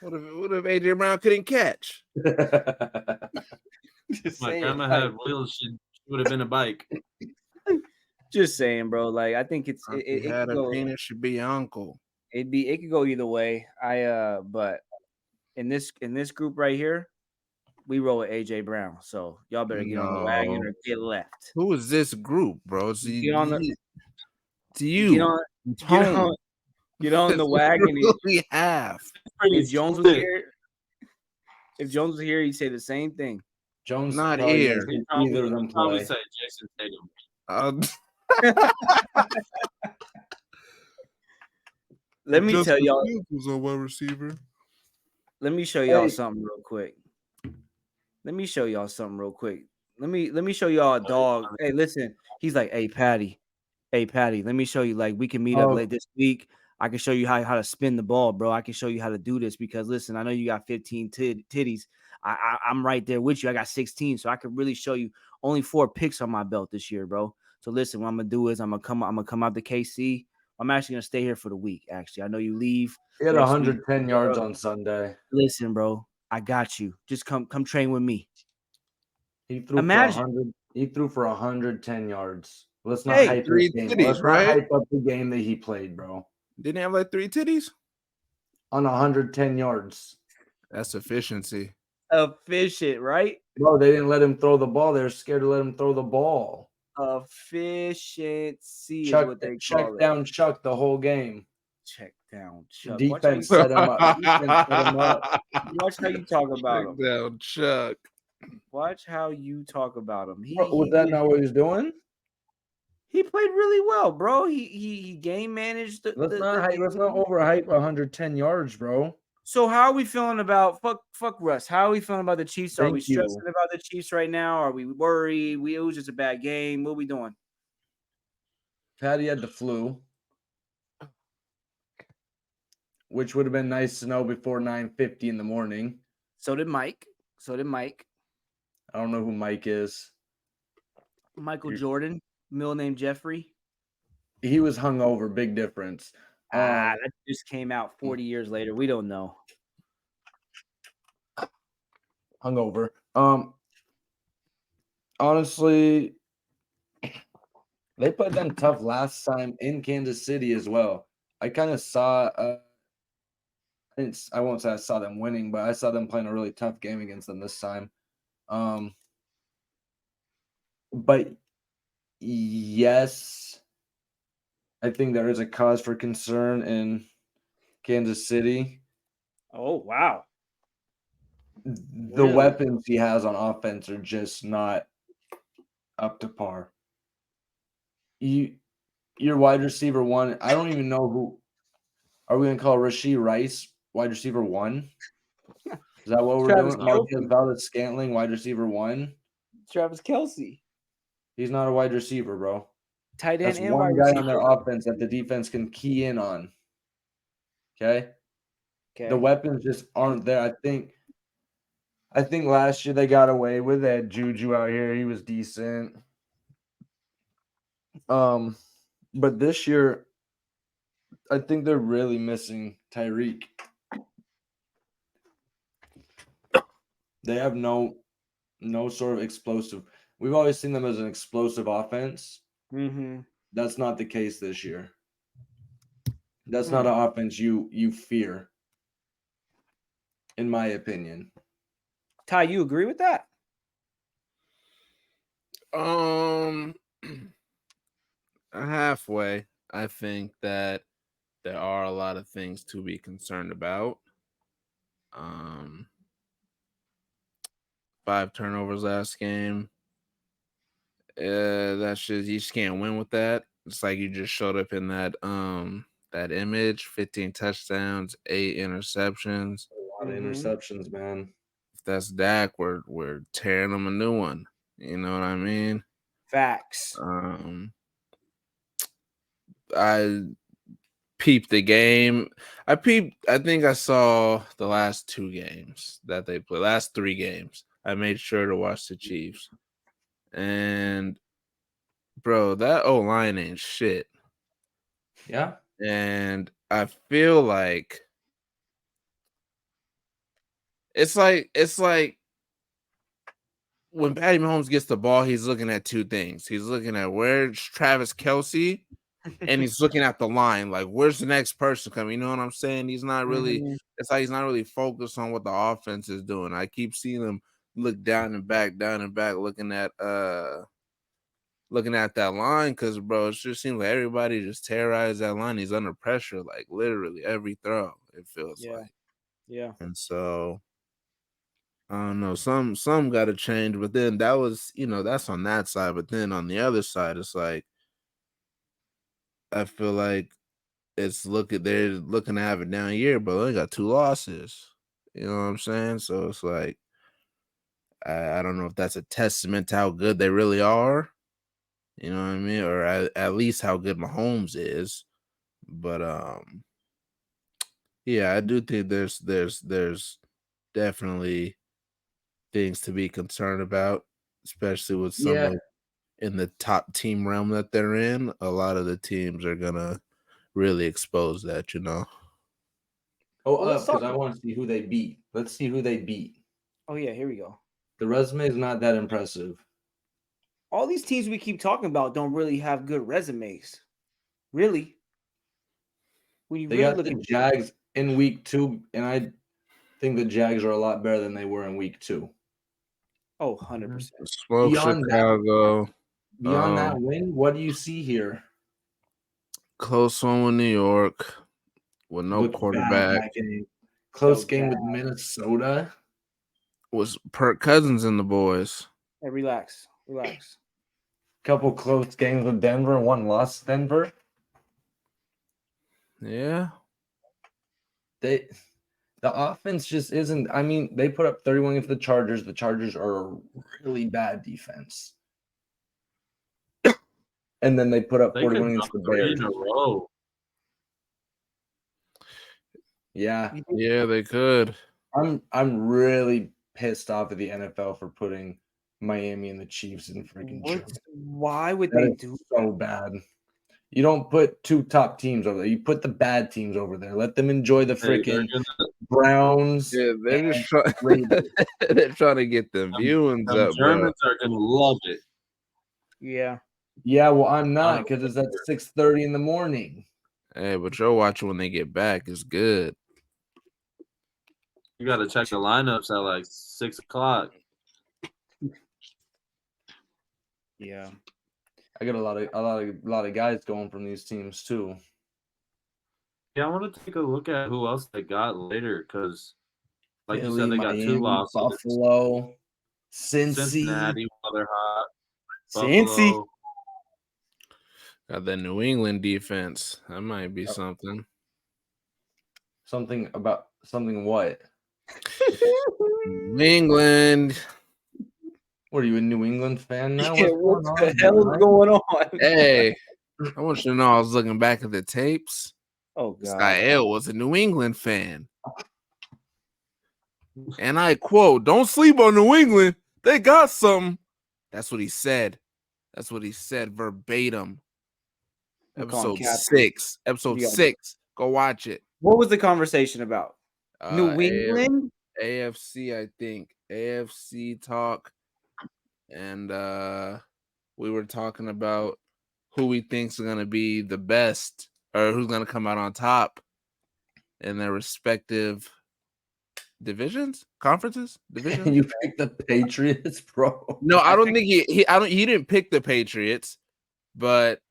What if AJ Brown couldn't catch? Just My saying, grandma like, had wheels. She would have been a bike. just saying, bro. Like, I think If it you had could a go. penis, should be your uncle. It could go either way. But in this group right here, we roll with AJ Brown. So y'all better get on the wagon or get left. Who is this group, bro? It's Get on the you. Get on the wagon. We have. If Jones was here, he'd say the same thing. Jones Not probably here. doesn't He'd either of them probably play. say Jason Tatum. Let me tell y'all. Was a wide receiver. Let me show y'all something real quick. Let me show y'all a dog. Hey, listen. He's like, hey, Patty. Let me show you. Like, we can meet up late this week. I can show you how to spin the ball, bro. I can show you how to do this because, listen, I know you got 15 titties. I'm right there with you. I got 16, so I could really show you. Only 4 picks on my belt this year, bro. So listen, what I'm gonna do is I'm gonna come out to KC. I'm actually gonna stay here for the week. Actually, I know you leave. He had 110 yards on Sunday. Listen, bro, I got you. Just come train with me. He threw for 110 yards. Let's not hype three this game. titties, Let's not hype up the game that he played, bro. Didn't he have like 3 titties? On 110 yards. That's efficiency. Efficient, right? No, they didn't let him throw the ball. They were scared to let him throw the ball. Efficiency Chuck, is what they check call down Chuck the whole game. Check down Chuck. Defense set him up. Watch how you talk about him. Check down Chuck. Watch how you talk about him. Was that not what he was doing? He played really well, bro. He game managed. Let's not overhype 110 yards, bro. So how are we feeling about fuck Russ? How are we feeling about the Chiefs? Are we Thank you. stressing about the Chiefs right now? Are we worried? It was just a bad game. What are we doing? Patty had the flu, which would have been nice to know before 9:50 in the morning. So did Mike. I don't know who Mike is. Michael Jordan, middle name Jeffrey. He was hungover. Big difference. That just came out 40 years later. We don't know. Hungover. Honestly, they played them tough last time in Kansas City as well. I kind of saw. I won't say I saw them winning, but I saw them playing a really tough game against them this time. But yes, I think there is a cause for concern in Kansas City. Oh, wow. The weapons he has on offense are just not up to par. Your wide receiver 1, I don't even know who. Are we going to call Rashee Rice wide receiver 1? Is that what we're Travis doing? Marquez Kelce. Valdes-Scantling, wide receiver 1. Travis Kelce, He's not a wide receiver, bro. tight end That's and one wide guy receiver. on their offense that the defense can key in on. Okay? Okay. The weapons just aren't there. I think last year they got away with it. They had Juju out here. He was decent. But this year, I think they're really missing Tyreek. They have no sort of explosive. We've always seen them as an explosive offense. Mm-hmm. That's not the case this year. That's not an offense you fear, in my opinion. Ty, you agree with that? Halfway. I think that there are a lot of things to be concerned about. 5 turnovers last game. That's just you just can't win with that. It's like you just showed up in that image, 15 touchdowns, 8 interceptions. A lot of interceptions, man. If that's Dak, we're tearing them a new one. You know what I mean? Facts. I peeped the game. I think I saw the last 2 games that they played. Last 3 games. I made sure to watch the Chiefs. And bro, that O-line ain't shit. Yeah. And I feel like it's like when Patty Mahomes gets the ball, he's looking at 2 things. He's looking at where's Travis Kelce, and he's looking at the line, like where's the next person coming? You know what I'm saying? He's not really. It's like he's not really focused on what the offense is doing. I keep seeing him look down and back, looking at that line because, bro, it just seems like everybody just terrorized that line. He's under pressure, like literally every throw, it feels like. Yeah. And so, I don't know, some got to change. But then that was, that's on that side. But then on the other side, it's like, I feel like they're looking to have a down year, but they got 2 losses. You know what I'm saying? So it's like, I don't know if that's a testament to how good they really are. You know what I mean? Or at least how good Mahomes is. But yeah, I do think there's definitely things to be concerned about, especially with some of in the top team realm that they're in. A lot of the teams are gonna really expose that, Because I want to see who they beat. Let's see who they beat. Oh yeah, here we go. The resume is not that impressive. All these teams we keep talking about don't really have good resumes. Really. When you They really got look the at Jags in week 2, and I think the Jags are a lot better than they were in week 2. 100%. Smoke Chicago. Beyond that win, what do you see here? Close one with New York with no quarterback. Close game with Minnesota. Was Kirk Cousins and the boys. Hey, relax. Couple close games with Denver. One lost Denver. Yeah. The offense just isn't. I mean, they put up 31 against the Chargers. The Chargers are a really bad defense. And then they put up 41 against the Bears. In a row. Yeah. Yeah, they could. I'm really pissed off at the NFL for putting Miami and the Chiefs in freaking joke. Why would they do so bad? You don't put 2 top teams over there. You put the bad teams over there. Let them enjoy the freaking Browns. Yeah, they're just they're trying to get the viewings up. Germans are gonna love it. Yeah. Yeah, well, I'm not because it's at 6:30 in the morning. Hey, but you'll watch when they get back. It's good. You got to check the lineups at like 6 o'clock. Yeah. I got a lot of guys going from these teams too. Yeah, I want to take a look at who else they got later because, like Philly, you said, they Miami, got 2 losses. Buffalo, Cincinnati while they're hot. Cincy. Buffalo. Got that New England defense. That might be something. Something what? New England. What are you, a New England fan now? Yeah, what What's the going hell on? is going on? Hey, I want you to know I was looking back at the tapes. Oh God. Skyel was a New England fan. And I quote, "Don't sleep on New England. They got something." That's what he said. That's what he said verbatim. I'm calling Episode Cap. 6. Episode You got- 6. Go watch it. What was the conversation about? New A- England? AFC, I think. AFC talk. And we were talking about who we think's gonna be the best or who's gonna come out on top in their respective divisions, conferences, divisions. You picked the Patriots, bro. No, I don't think he didn't pick the Patriots, but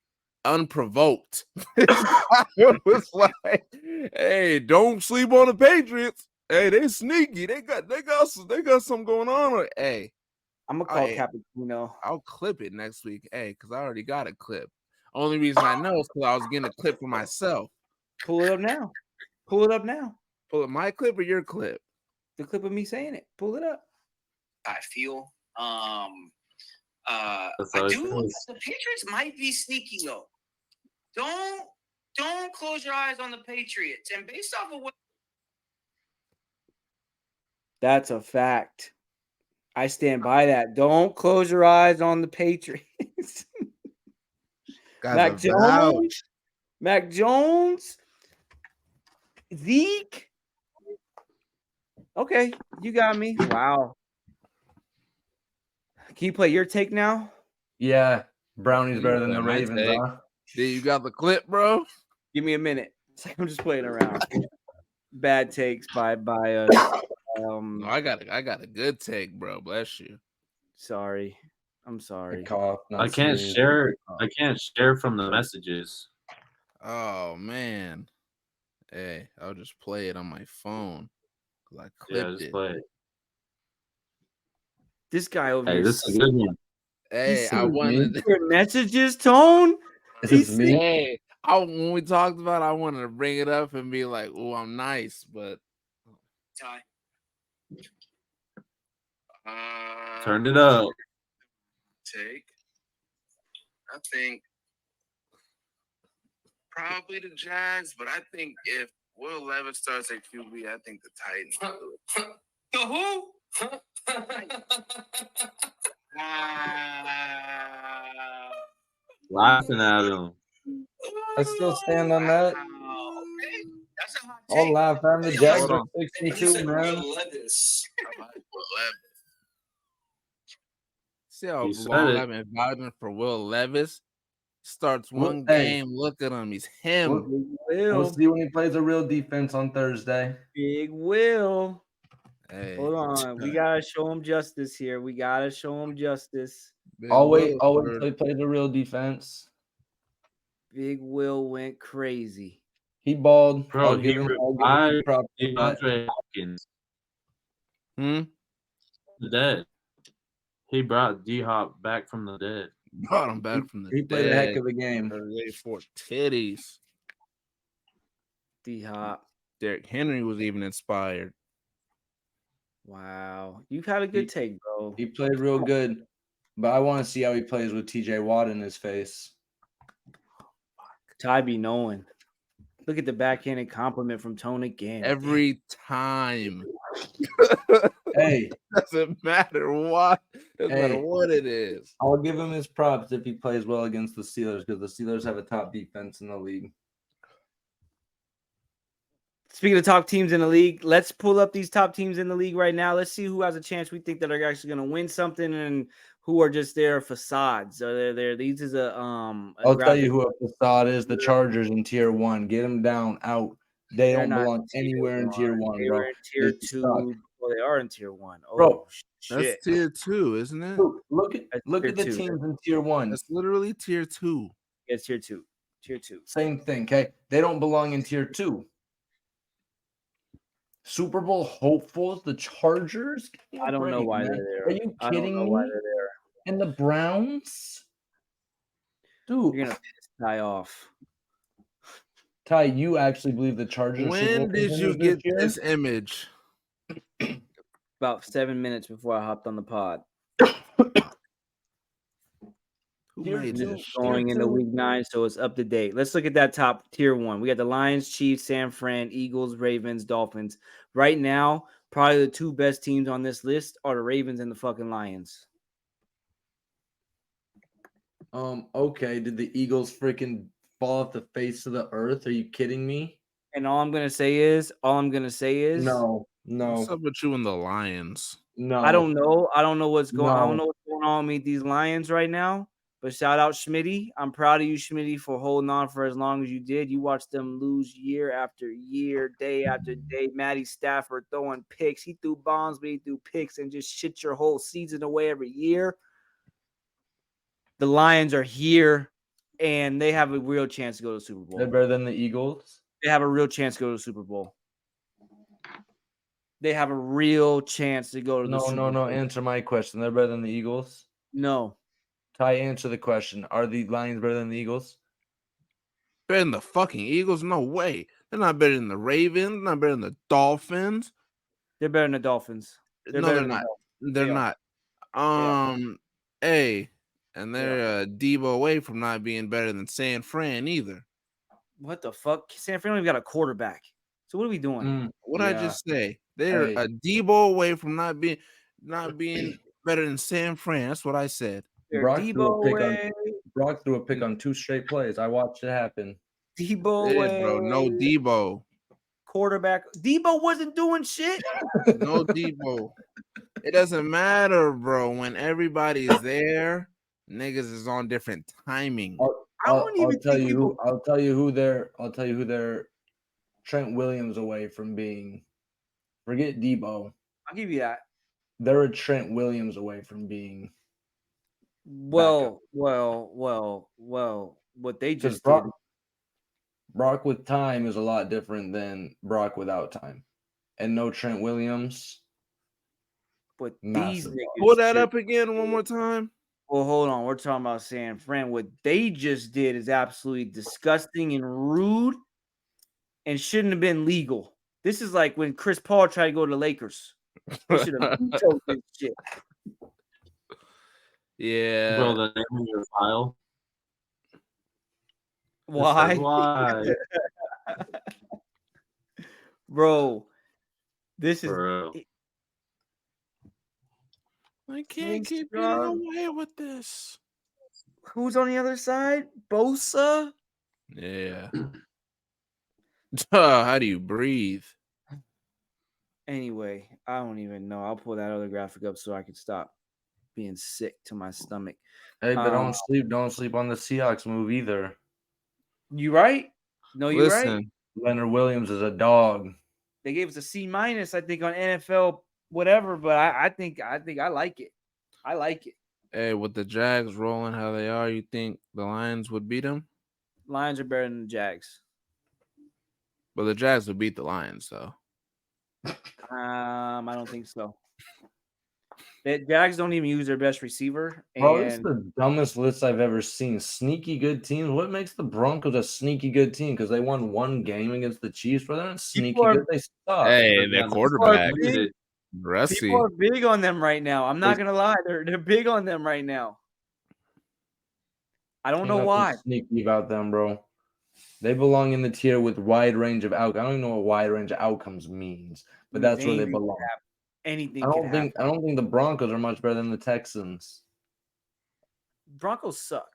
unprovoked. It was like, hey, don't sleep on the Patriots. Hey, they sneaky. They got something going on. Hey, I'm gonna call Hey. Cappuccino. I'll clip it next week. Hey, because I already got a clip. Only reason I know is because I was getting a clip for myself. Pull it up now. Pull it up now. Pull up my clip or your clip? The clip of me saying it. Pull it up. I feel. That's I how it do. goes. The Patriots might be sneaky though. Don't close your eyes on the Patriots. And based off of what That's a fact. I stand by that. Don't close your eyes on the Patriots. Guys Mac are Jones. Mac Jones. Zeke. Okay, you got me. Wow. Can you play your take now? Yeah, Brownie's You better than play the my Ravens, take. huh? Dude, you got the clip, bro? Give me a minute. It's like I'm just playing around. Bad takes by us. No, I got a good take, bro. Bless you. Sorry. I'm I sorry. cough, not I can't sneeze. share. I can't share from the messages. Oh man. Hey, I'll just play it on my phone. 'Cause I Yeah, clipped just it. play it. This guy over Hey, here. this is a good one. Hey, I seen me? wanted Your messages, Tone. Is He this me? Hey, when we talked about it, I wanted to bring it up and be like, "Oh, I'm nice," but Ty. Turn it up. take. I think probably the Jags, but I think if Will Levis starts at QB, I think the Titans will do it. The who? Laughing at him. I still stand on that. Wow. Okay. That's a hot I'll take. laugh at the Hey, Jags hold are on. 62, man. I like Will Levis. See how You said long it. I've been vouching for Will Levis. Starts Well, one hey. game, look at him. He's him. We'll see when he plays a real defense on Thursday. Big Will. Hey, Hold on. We gotta show him justice here. We gotta show him justice. Big I'll wait Will till he plays a real defense. Big Will went crazy. He balled. Bro, I'll give him revived props for that. DeAndre Hopkins Hmm? from the dead. He brought D Hop back from the dead. Brought him back from the He played a heck of a game. for titties. D Hop. Derrick Henry was even inspired. Wow. You've had a good take, bro. He played real good, but I want to see how he plays with TJ Watt in his face. Ty be knowing. Look at the backhanded compliment from Tone again. Every time. Hey, Doesn't matter what. Doesn't matter Hey. what it is. I'll give him his props if he plays well against the Steelers because the Steelers have a top defense in the league. Speaking of top teams in the league, let's pull up these top teams in the league right now. Let's see who has a chance we think that are actually going to win something and who are just there facades. So they're these is a I'll tell you who a facade is. The Chargers in tier 1. Get them down, out. They They're don't not belong anywhere in tier 1, They bro. were in tier They 2. suck. Well, they are in tier 1. Oh, Bro, shit. That's tier 2, isn't it? Look That's at tier the 2. teams in tier 1. That's literally tier 2. It's tier 2. Tier 2. Same thing, okay? They don't belong in tier 2. Super Bowl hopefuls, the Chargers? Give me a I don't know break, why man. they're there. Are you I don't kidding know me? why they're there. And the Browns? Dude, You're gonna piss Ty off. Ty, you actually believe the Chargers are Super Bowl When did you contenders this get year? this image? about 7 minutes before I hopped on the pod. Who Tier made two. this? Going into week 9, so it's up to date. Let's look at that top tier 1. We got the Lions, Chiefs, San Fran, Eagles, Ravens, Dolphins. Right now, probably the 2 best teams on this list are the Ravens and the fucking Lions. Okay. Did the Eagles freaking fall off the face of the earth? Are you kidding me? And all I'm gonna say is, No. What's up with you and the Lions? No. I don't know. I don't know what's going. I don't No. know what's going on with these Lions right now. But shout out Schmitty. I'm proud of you, Schmitty, for holding on for as long as you did. You watched them lose year after year, day after day. Matty Stafford throwing picks. He threw bombs, but he threw picks and just shit your whole season away every year. The Lions are here, and they have a real chance to go to the Super Bowl. They're better than the Eagles. They have a real chance to go to the Super Bowl. They have a real chance to go to the Super Bowl. No. Answer my question. They're better than the Eagles. No. Ty, answer the question. Are the Lions better than the Eagles? Better than the fucking Eagles? No way. They're not better than the Ravens. They're not better than the Dolphins. They're better than the Dolphins. No, better they're than the not. Dolphins. They're They are. not. Hey, and they're a Debo away from not being better than San Fran either. What the fuck? San Fran only got a quarterback. So what are we doing? What I Yeah. just say? They're Hey. a Debo away from not being better than San Fran. That's what I said. They're Brock threw Debo a pick away. Brock threw a pick on 2 straight plays. I watched it happen. Debo Yeah, away. bro. No Debo. Quarterback. Debo wasn't doing shit. No Debo. It doesn't matter, bro. When everybody's there, niggas is on different timing. I'll tell you who they're Trent Williams away from being. Forget Debo. I'll give you that. They're a Trent Williams away from being. Well. What they just did. Brock with time is a lot different than Brock without time. And no Trent Williams. But Massive. these niggas. Pull that up again one more time. Well, hold on. We're talking about San Fran. What they just did is absolutely disgusting and rude and shouldn't have been legal. This is like when Chris Paul tried to go to the Lakers. They should have vetoed this shit. Yeah. Bro, the name of your file. Why? Why? Bro, this is Bro. I can't keep getting away with this. who's on the other side? Bosa? Yeah. How do you breathe? Anyway, I don't even know. I'll pull that other graphic up so I can stop being sick to my stomach. Hey, but don't sleep on the Seahawks move either. You right? No, you're right. Listen, Leonard Williams is a dog. They gave us a C-, I think, on NFL whatever, but I think I like it. I like it. hey, with the Jags rolling how they are, you think the Lions would beat them? Lions are better than the Jags. But the Jags would beat the Lions, though. I don't think so. The Jags don't even use their best receiver. Bro, it's And the dumbest list I've ever seen. Sneaky good teams. What makes the Broncos a sneaky good team? Because they won one game against the Chiefs, bro. They're not sneaky good. They suck. Hey, Yeah, their the quarterback, big. Rusty. People are big on them right now. I'm not gonna lie, they're big on them right now. I don't Ain't know nothing why. sneaky about them, bro. They belong in the tier with wide range of outcomes. I don't even know what wide range of outcomes means, but that's where they Anything could belong. happen. Anything I could don't think happen. the Broncos are much better than the Texans. Broncos suck.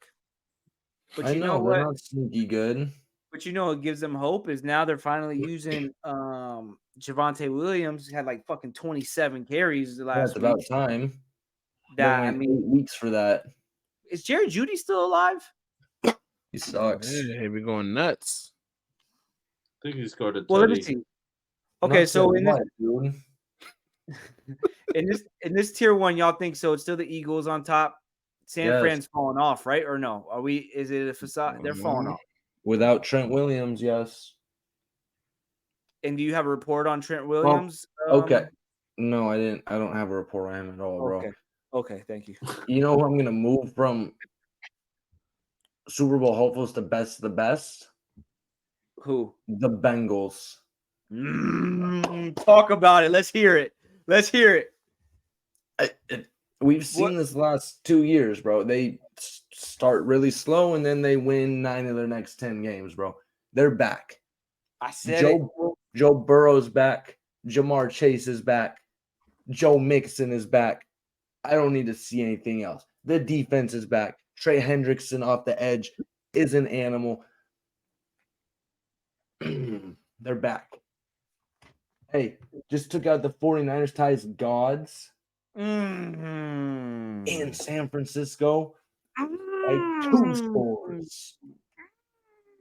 But I you know they're what? not sneaky good. But you know what gives them hope is now they're finally using Javonte Williams had like fucking 27 carries the That's last about week. time. That They I went mean, 8 weeks for that. is Jerry Jeudy still alive? He sucks. Hey, we're going nuts. I think he scored a Well, let me tutty. see. Okay, Not so so in this much, dude. in this tier 1, y'all think so? It's still the Eagles on top. San Yes. Fran's falling off, right? Or no? Are we? Is it a facade? They're falling off. Without Trent Williams, yes. And do you have a report on Trent Williams? Okay. No, I didn't. I don't have a report on him at all, bro. Okay, thank you. You know who I'm gonna move from Super Bowl hopefuls to best of the best? Who? The Bengals. Talk about it. Let's hear it. Let's hear it. We've seen What- this last 2 years, bro. They start really slow and then they win 9 of their next 10 games, bro. They're back. I said it. Joe Burrow's back. Jamar Chase is back. Joe Mixon is back. I don't need to see anything else. The defense is back. Trey Hendrickson off the edge is an animal. They're back. Hey, just took out the 49ers ties gods Mhm. in San Francisco by 2 scores.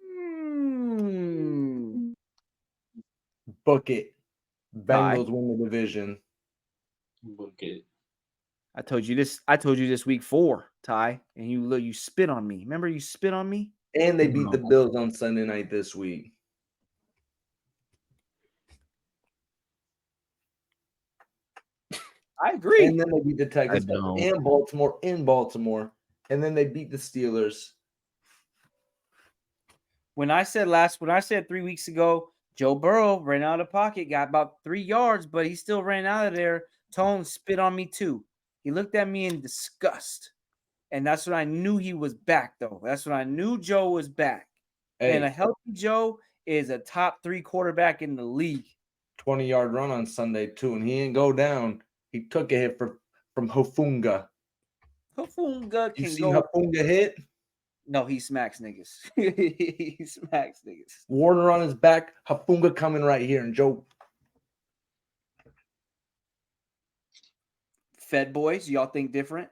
Mm. Book it. Tie. Bengals win the division. Okay. I told you this week 4, Ty, and you spit on me. Remember you spit on me? And they beat the Bills on Sunday night this week. I agree. And then they beat the Texans don't. and Baltimore in Baltimore. And then they beat the Steelers. When I said 3 weeks ago, Joe Burrow ran out of the pocket, got about 3 yards, but he still ran out of there. Tone spit on me too. He looked at me in disgust. And that's when I knew he was back, though. That's when I knew Joe was back. And a Hey, healthy Joe is a top 3 quarterback in the league. 20-yard run on Sunday, too. And he didn't go down. He took a hit from Hofunga. Hofunga You can see go. Hofunga hit? No, he smacks niggas. He smacks niggas. Warner on his back. Hofunga coming right here. And Joe. Fed boys, y'all think different?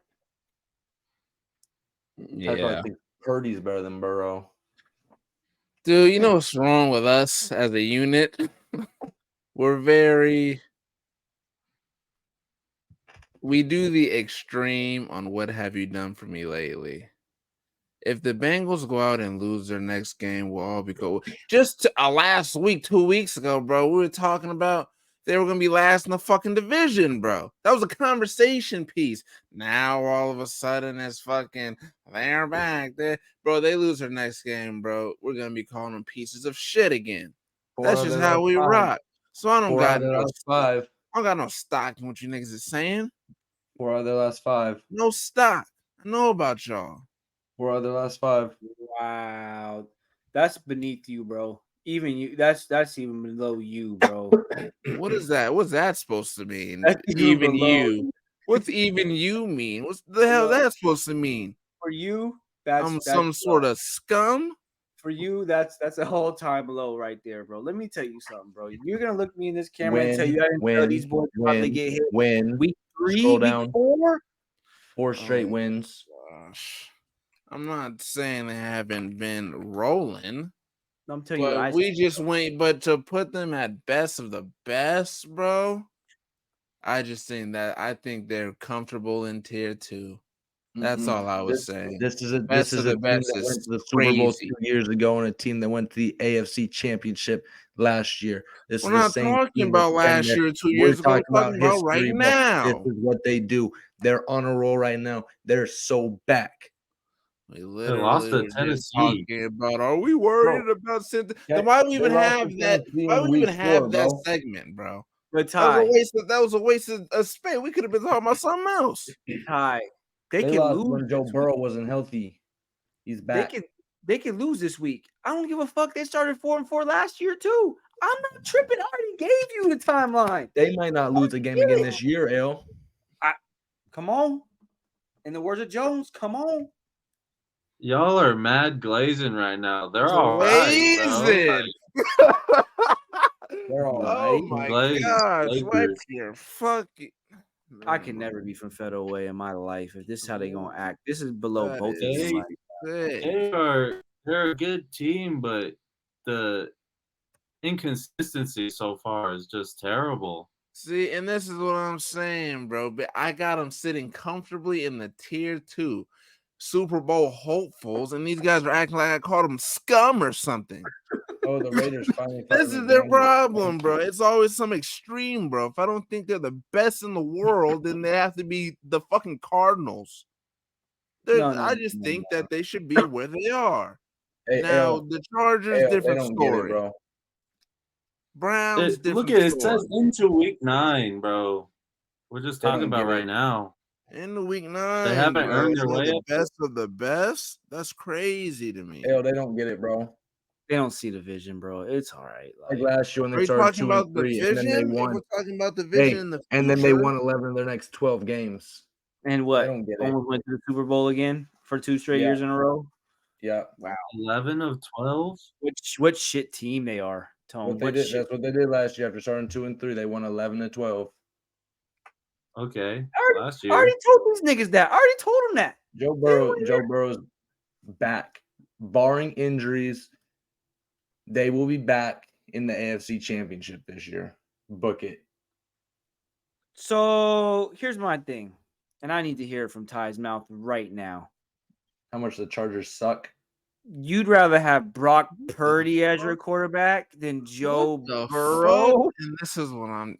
I probably think Purdy's better than Burrow. Dude, you know what's wrong with us as a unit? We do the extreme on what have you done for me lately. If the Bengals go out and lose their next game, we'll all be cool. Just last week, 2 weeks ago, bro, we were talking about they were going to be last in the fucking division, bro. That was a conversation piece. Now, all of a sudden, it's fucking, they're back. Bro, they lose their next game, bro. We're going to be calling them pieces of shit again. That's just how we rock. So I don't got no five. I don't got no stock in what you niggas is saying. 4 out of their last 5. No stock. I know about y'all. 4 out of their last 5. Wow. That's beneath you, bro. Even you, that's even below you, bro. What is that? What's that supposed to mean? That's Even below you. What's even you mean? What's the hell that supposed to mean? For you, that's some sort of scum? For you, that's a whole time low right there, bro. Let me tell you something, bro. You're gonna look me in this camera and tell you I didn't tell these boys about to get hit. Week 3, Scroll week down. 4. 4 straight wins. Gosh. I'm not saying they haven't been rolling. I'm telling you, But we just went. But to put them at best of the best, bro, I think they're comfortable in tier 2. That's all I was saying. This is a Best of the team best that is went to the Super Bowl crazy. 2 years ago and a team that went to the AFC Championship last year. This We're is the not same talking team about that's been last there. year or 2 We're years ago. We're talking about history, right bro. now. This is what they do. They're on a roll right now. They're so back. We lost literally to were just Tennessee. talking about, are we worried about Then why do we even They lost have to that? Tennessee Why in would we even week have 4, that bro. segment, bro? But That was a waste of space. We could have been talking about something else. Ty, They can lost lose when Joe Burrow wasn't healthy. He's back. They can lose this week. I don't give a fuck. They started 4-4 last year too. I'm not tripping. I already gave you the timeline. They might not lose a game again this year, L. Come on. In the words of Jones, come on. Y'all are mad glazing right now. They're all right, bro. Glazing. They're all Oh right. my Glaze, gosh! Glazers. What's your fucking? I can never be from Federal Way in my life. If this is how they gonna act, this is below both of is them. They're a good team, but the inconsistency so far is just terrible. See, and this is what I'm saying, bro. But I got them sitting comfortably in the tier 2 Super Bowl hopefuls, and these guys are acting like I called them scum or something. Oh, the Raiders finally. This is their problem, bro. It's always some extreme, bro. If I don't think they're the best in the world, then they have to be the fucking Cardinals. I just think that they should be where they are. Hey, Now, the Chargers, different story. Bro. Browns, different Look at it. It story. says into week 9, bro. We're just They talking don't about get right it. now. In the week 9, haven't bro. earned It's their not way the up. best of the best. That's crazy to me. Hell, they don't get it, bro. They don't see the vision, bro. It's all right. Like Like, last year when Are they you started talking 2 and about the 3, and then they vision? If won. we're talking about the vision in the future, And then they won 11 of their next 12 games. and They what? don't get it. Almost went to the Super Bowl again for 2 straight Yeah. years in a row. Yeah. Wow. 11 of 12. What shit team they are, Tone? What they did. That's what they did last year. After starting 2 and 3, they won 11 and 12. Okay, last I year. already told these niggas that. I already told them that. Joe win Burrow's back. Barring injuries, they will be back in the AFC Championship this year. Book it. So here's my thing, and I need to hear it from Ty's mouth right now. How much the Chargers suck. You'd rather have Brock Purdy as your quarterback than Joe What the Burrow? fuck? And this is what I'm.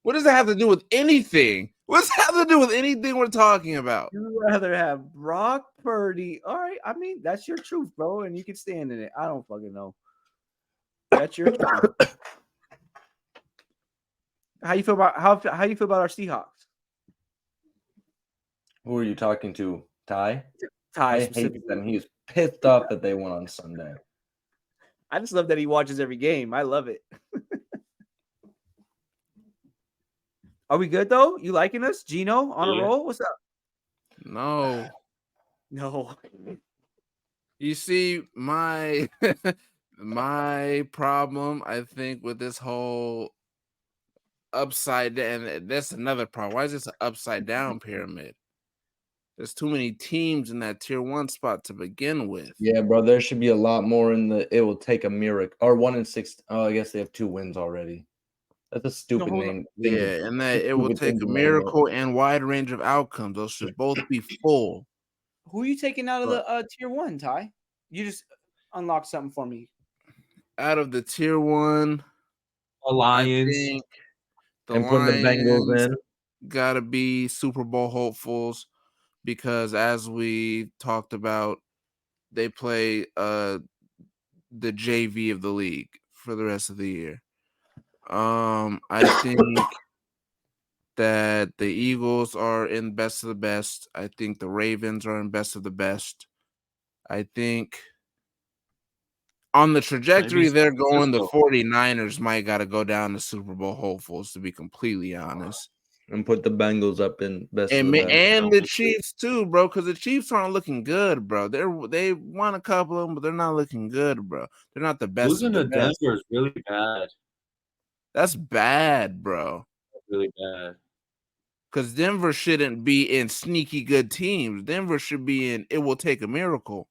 What does that have to do with anything? What's that have to do with anything we're talking about? You'd rather have Brock Purdy. All right, I mean that's your truth, bro, and you can stand in it. I don't fucking know. That's your truth. How you feel about how you feel about our Seahawks? Who are you talking to, Ty? Ty I hate specifically. them. He's pissed off that they won on Sunday. I just love that he watches every game. I love it. Are we good though? You liking us, Gino? On a Yeah. roll? What's up? No. No. You see, my my problem, I think, with this whole upside down, and that's another problem. Why is this an upside down pyramid? There's too many teams in that tier 1 spot to begin with. Yeah, bro. There should be a lot more in the. It will take a miracle. Or 1 and 6. Oh, I guess they have 2 wins already. That's a stupid hold on. name. Yeah, and that it will Stupid take thing a to name, miracle and wide range of outcomes. Those should both be full. Who are you taking out of But- the tier 1, Ty? You just unlocked something for me. Out of the tier 1, The Lions. I think the and putting the Bengals Lions in. gotta be Super Bowl hopefuls because, as we talked about, they play the JV of the league for the rest of the year. I think that the Eagles are in best of the best. I think the Ravens are in best of the best. I think on the trajectory Maybe they're going, the Francisco. 49ers might got to go down to Super Bowl hopefuls, to be completely honest. And put the Bengals up in best of And the best. and the Chiefs too, bro, because the Chiefs aren't looking good, bro. They won a couple of them, but they're not looking good, bro. They're not the best. Losing of to the best. Denver is really bad. That's bad, bro. Really bad. Because Denver shouldn't be in sneaky good teams. Denver should be in it will take a miracle.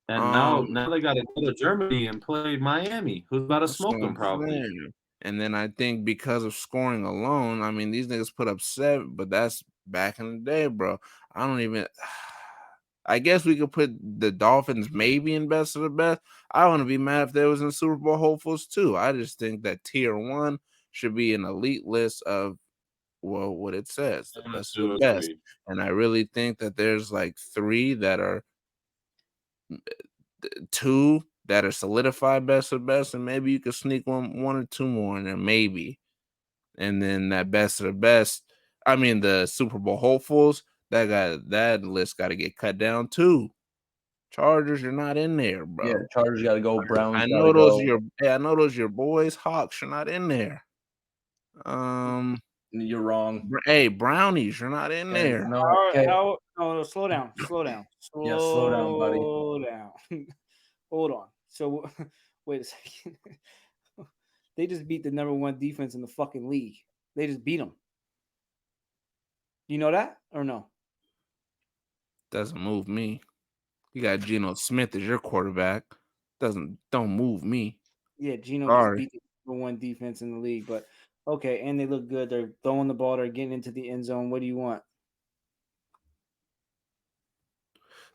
And now they got to go to Germany and play Miami, who's about to That's smoke what them I'm probably. saying. And then I think because of scoring alone, I mean, these niggas put up 7, but that's back in the day, bro. I don't even. I guess we could put the Dolphins maybe in best of the best. I want to be mad if they was in Super Bowl hopefuls too. I just think that tier 1 should be an elite list of, well, what it says, the 1, best 2, of the or best. 3. And I really think that there's like 3 that are 2 that are solidified best of best, and maybe you could sneak one or 2 more in there, maybe. And then that best of the best, I mean the Super Bowl hopefuls, that list got to get cut down too. Chargers, you're not in there, bro. Yeah, Chargers got to go. Browns. I know those your boys. Hawks, you're not in there. You're wrong. Hey, Brownies, you're not in there. No, okay. No, slow down. Yeah, slow down, buddy. Slow down. Hold on. So, wait a second. They just beat the number 1 defense in the fucking league. They just beat them. You know that or no? Doesn't move me. You got Geno Smith as your quarterback. Don't move me. Yeah, Geno Sorry. just beat the number 1 defense in the league. But okay, and they look good. They're throwing the ball. They're getting into the end zone. What do you want?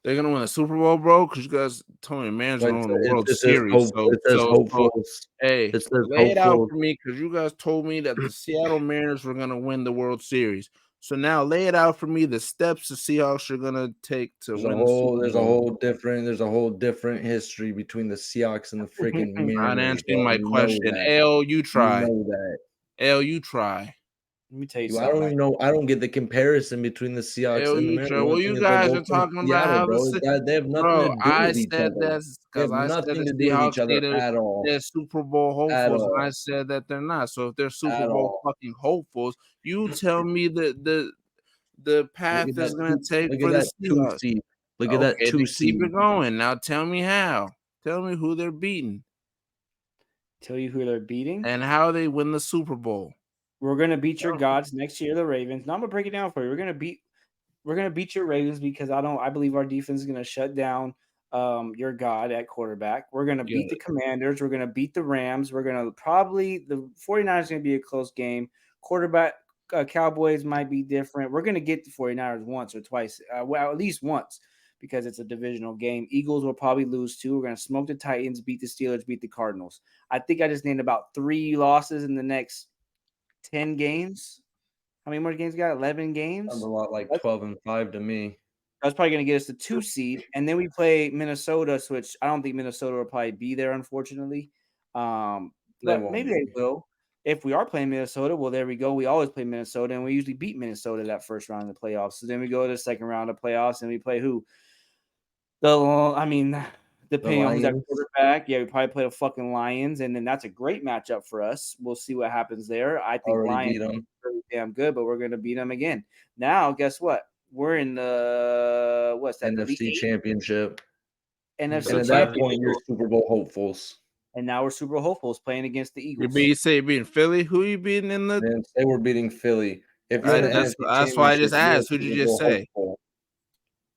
They're gonna win the Super Bowl, bro, because you guys told me man's gonna win the World It says Series. hopefuls. Hey, It says lay it out hopefuls. for me, because you guys told me that the Seattle Mariners were gonna win the World Series. So now lay it out for me, the steps the Seahawks are gonna take to win the Super Bowl. There's a whole different history between the Seahawks and the freaking Mariners. Not answering my bro. You know question. that. L, you try. You know that. L, you try. Let me tell you I something. don't even know. I don't get the comparison between the Seahawks L, and the you Mariners. try. The Well, only you thing is they're guys are both from talking about Seattle, how bro. They have nothing bro. to do I with each said other. that's They have because I said nothing the to do with each Seahawks other at all. they're Super Bowl At hopefuls, and I all. said that they're not. So if they're Super At Bowl all. fucking hopefuls, you tell me the path Look at is that gonna take for the 2 Seahawks. seed. Look at that Okay, 2 then seed. keep it going. Now tell me how. Tell me who they're beating Tell you who they're beating. and how they win the Super Bowl. We're gonna beat your gods next year, the Ravens. Now I'm gonna break it down for you. We're gonna beat your Ravens because I believe our defense is gonna shut down your god at quarterback. We're gonna beat the Commanders. We're gonna beat the Rams. We're gonna probably the 49ers gonna be a close game. Quarterback Cowboys might be different. We're gonna get the 49ers once or twice, well, at least once, because it's a divisional game. Eagles will probably lose too. We're gonna smoke the Titans, beat the Steelers, beat the Cardinals. I think I just named about 3 losses in the next 10 games. How many more games we got? 11 games. Sounds a lot like 12-5 to me. That's probably going to get us the 2 seed, and then we play Minnesota, which I don't think Minnesota will probably be there, unfortunately. But won't maybe be. they will. If we are playing Minnesota, well, there we go. We always play Minnesota, and we usually beat Minnesota that first round of the playoffs. So then we go to the second round of playoffs, and we play who? Depending on who's at Lions. quarterback, yeah, we probably play the fucking Lions, and then that's a great matchup for us. We'll see what happens there. I think Already Lions beat 'em. are really damn good, but we're going to beat them again. Now, guess what? We're in the what's that? The Elite NFC Eight? Championship. NFC And at that Championship. point, you're Super Bowl hopefuls. And now we're Super Bowl hopefuls playing against the Eagles. You say you're beating Philly? Who you beating in the? Then say we're beating Philly. If you're in the That's NFC why I just Championship, you're a asked. Who'd you Super just Bowl say? hopeful.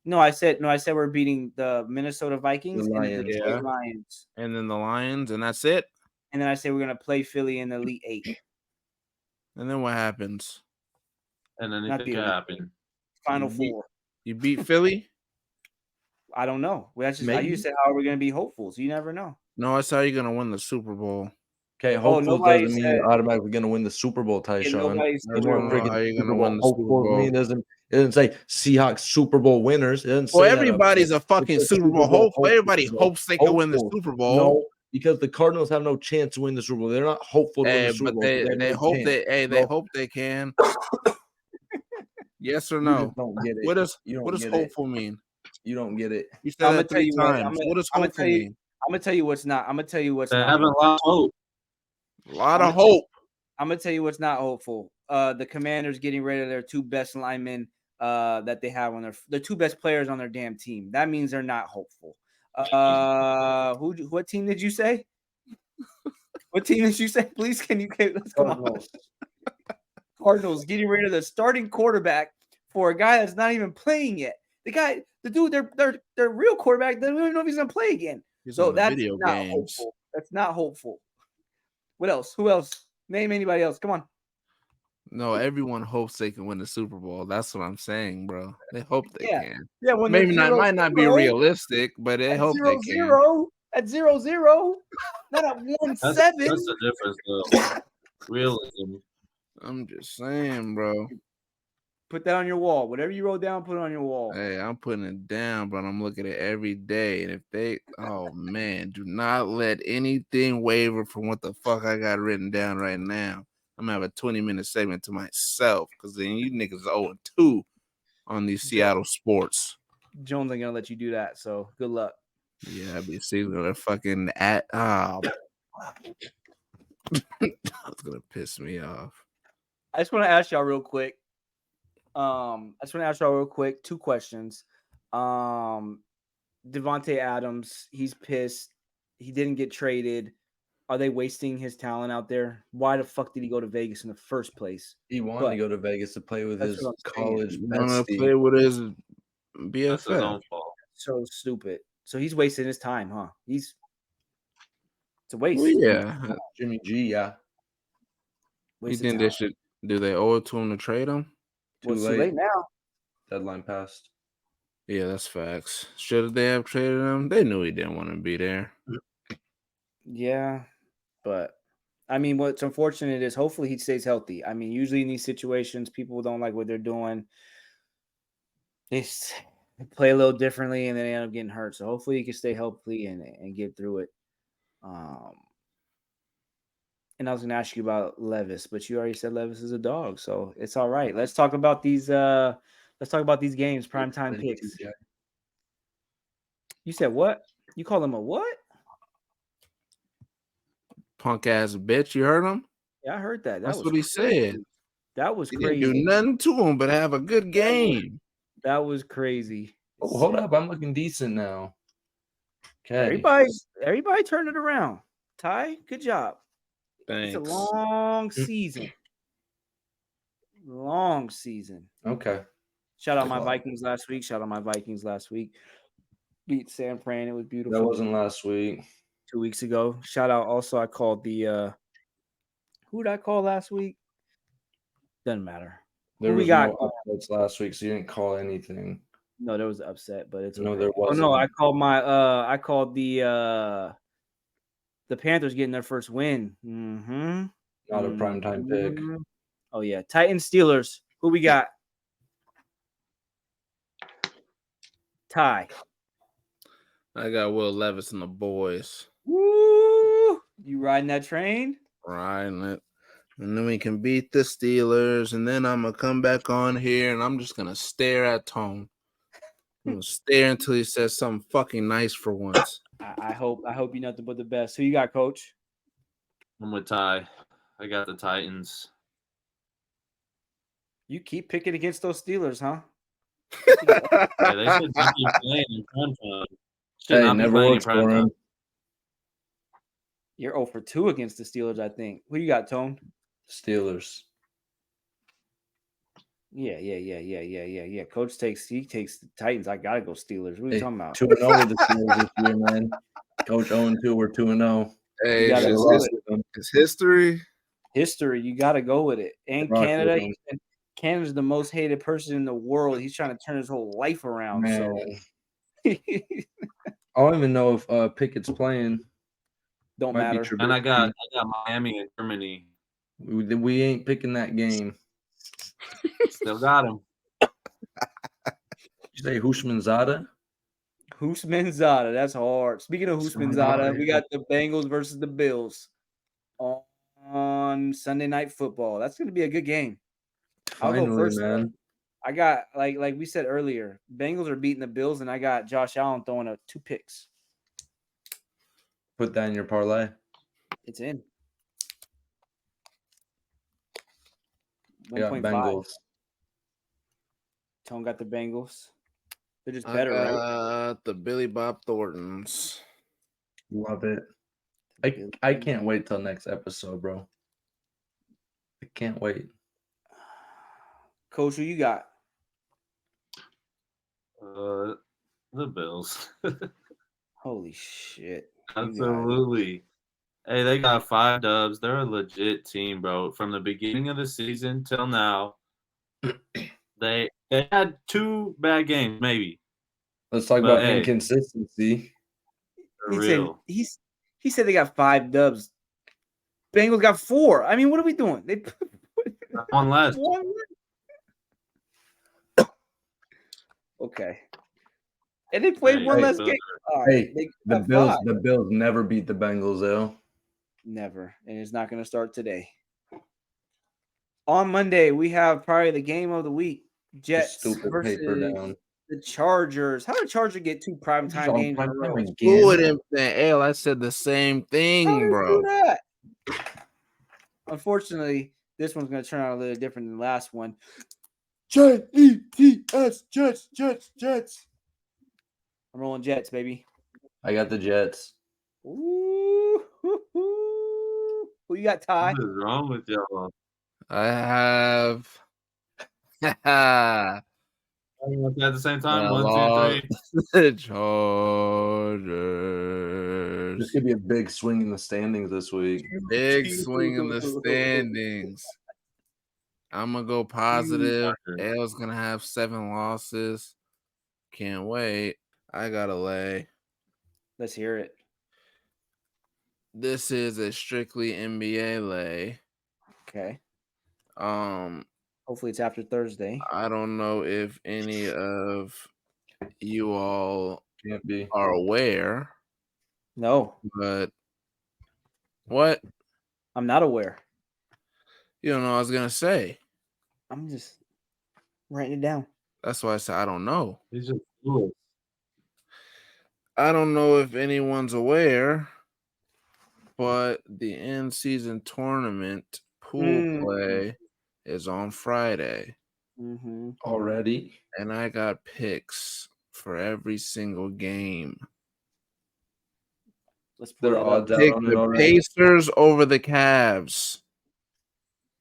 No, I said we're beating the Minnesota Vikings and the Lions. Detroit Yeah. Lions. And then the Lions, and that's it. And then I say we're going to play Philly in the Elite Eight. And then what happens? And Not anything the can elite. happen. Final You beat- four. You beat Philly? I don't know. Well, that's just Maybe. you said how are we going to be hopefuls? You never know. No, that's how you're gonna win the Super Bowl. Okay, hopeful nobody doesn't mean said- you're automatically going to win the Super Bowl, Yeah, Tyshawn. nobody said That's we what were how freaking you're Super gonna Bowl win the Super hopefuls Bowl. mean. It doesn't say Seahawks Super Bowl winners. It doesn't say Well, that up everybody's there. a fucking It says Super Bowl hopeful. hopefuls, Everybody bro. hopes they can win the Hopefuls. Super Bowl. No, because the Cardinals have no chance to win the Super Bowl. They're not hopeful to win Hey, the Super but Bowl. So they have no hope chance. they Bro, hope they can. Yes or you no? just don't get it. What does You don't what does get hopeful mean? it. You don't get it. You said I'm that gonna tell 3 you what. times. What does I'm gonna hopeful tell you. mean? I'm gonna tell you what's not. I'm gonna tell you what's They not. haven't lost hope. A lot I'm of gonna hope. I'm gonna tell you what's not hopeful. The Commanders getting rid of their 2 best linemen that they have on their 2 best players on their damn team. That means they're not hopeful. What team did you say? What team did you say? Please, let's come on. Cardinals. Cardinals getting rid of the starting quarterback for a guy that's not even playing yet. The dude, their real quarterback, they don't even know if he's gonna play again. He's So on the that's video not games. hopeful. That's not hopeful. What else? Who else? Name anybody else. Come on. No, everyone hopes they can win the Super Bowl. That's what I'm saying, bro. They hope they Yeah. can. Yeah, when Maybe they're not. Might not be 0-0, realistic, but they at hope they can. 0-0, at 0-0, not at 1-7. That's the difference, though. Realism. I'm just saying, bro. Put that on your wall. Whatever you wrote down, put it on your wall. Hey, I'm putting it down, but I'm looking at it every day. And if they, oh man, do not let anything waver from what the fuck I got written down right now. I'm gonna have a 20-minute segment to myself because then you niggas are 0-2 on these Seattle sports. Jones ain't gonna let you do that. So good luck. Yeah, I'd be seeing they're fucking at. That's gonna piss me off. I just want to ask y'all real quick. 2 questions. Devontae Adams, he's pissed. He didn't get traded. Are they wasting his talent out there? Why the fuck did he go to Vegas in the first place? He wanted to go to Vegas to play with That's his what I'm saying. college You wanna bestie. play with his That's his BFF? own fault. So stupid. So he's wasting his time, huh? It's a waste. Well, yeah. Jimmy G, yeah. You Waste of think they talent. should? Do they owe it to him to trade him? Well, it's Too too late late. now. Deadline passed. Yeah, that's facts. Should they have traded him? They knew he didn't want to be there. Yeah, but I mean, what's unfortunate is hopefully he stays healthy. I mean, usually in these situations, people don't like what they're doing. They play a little differently, and then they end up getting hurt. So hopefully he can stay healthy and get through it. And I was gonna ask you about Levis, but you already said Levis is a dog, so it's all right. Let's talk about these. Let's talk about these games. Primetime picks. You said what? You call him a what? Punk ass bitch. You heard him? Yeah, I heard that. That That's was what he crazy. said. That was He didn't do crazy. nothing to him but have a good game. That was crazy. Oh, hold up. I'm looking decent now. Okay. Everybody turned it around. Ty, good job. Thanks. It's a long season. Long season. Okay. Shout out my Wow. Vikings last week. Beat San Fran. It was beautiful. That wasn't last week. 2 weeks ago. Shout out also. I called the who did I call last week? Doesn't matter. There Who we was got? no updates last week, so you didn't call anything. No, there was an upset, but it's No, okay. there Oh wasn't. no, I called the Panthers getting their first win. Mm-hmm. Not a primetime pick. Oh yeah. Titans Steelers. Who we got? Ty. I got Will Levis and the boys Woo! You riding that train? riding it. And then we can beat the Steelers. And then I'm going to come back on here and I'm just going to stare at Tone. I'm going to stare until he says something fucking nice for once. I hope you nothing but the best. Who you got, Coach? I'm with Ty. I got the Titans. You keep picking against those Steelers, huh? Yeah, they should not be playing in prime time. Should Hey, not be never playing in works prime for time. him. You're 0 for 2 against the Steelers, I think. Who you got, Tone? Steelers. Yeah. Coach takes the Titans. I gotta go Steelers. What are you talking about? 2-0 with the Steelers this year, man. Coach 0-2, we're 2-0. Hey, You gotta it's, go with his- it's history. History, you gotta go with it. And Rock with Canada, them. Canada's the most hated person in the world. He's trying to turn his whole life around. Man, So I don't even know if Pickett's playing. don't Might be matter. And I got Trubisky. Miami and Germany. We ain't picking that game. Still got him. You say Hushmanzada? Husmanzada, that's hard. Speaking of Husmanzada, we got the Bengals versus the Bills on Sunday Night Football. That's going to be a good game. I'll go Finally, first, man. I got like we said earlier, Bengals are beating the Bills, and I got Josh Allen throwing 2 picks. Put that in your parlay. It's in. I got 1.5. Bengals. Tone got the Bengals. They're just I better, right? got the Billy Bob Thorntons. Love it. I can't wait till next episode, bro. I can't wait. Coach, who you got? The Bills. Holy shit. You got it. Absolutely. Hey, they got 5 dubs. They're a legit team, bro. From the beginning of the season till now, they had 2 bad games, maybe. Let's talk But, about hey, inconsistency. They're real. He said they got 5 dubs. Bengals got 4. I mean, what are we doing? They One less. Okay. And they played Hey, one less Bills game. All right, Hey, they the got Bills. 5. The Bills never beat the Bengals, though. Never. And it's not going to start today. On Monday, we have probably the game of the week. Jets Stupid versus paper down. the Chargers. How did Chargers get 2 primetime games in a row? Who would him saying, L? I said the same How thing, did they bro. do that? Unfortunately, this one's going to turn out a little different than the last one. Jets, Jets. I'm rolling Jets, baby. I got the Jets. Ooh, who you got, Ty? What is wrong with y'all? I have. Everyone's at the same time. I 1, 2, lost 3. the Chargers. This could be a big swing in the standings this week. Big swing in the standings. I'm going to go positive. L's going to have 7 losses. Can't wait. I got to lay. Let's hear it. This is a strictly NBA lay. Okay. Hopefully it's after Thursday. I don't know if any of you all Can't be. are aware. No. But what? I'm not aware. You don't know what I was gonna say. I'm just writing it down. That's why I said I don't know. He's just clueless. I don't know if anyone's aware, but the in-season tournament pool play is on Friday, Mm-hmm. Already? and I got picks for every single game. Let's pull Their that up. odds out Pick on it the already. Pacers over the Cavs,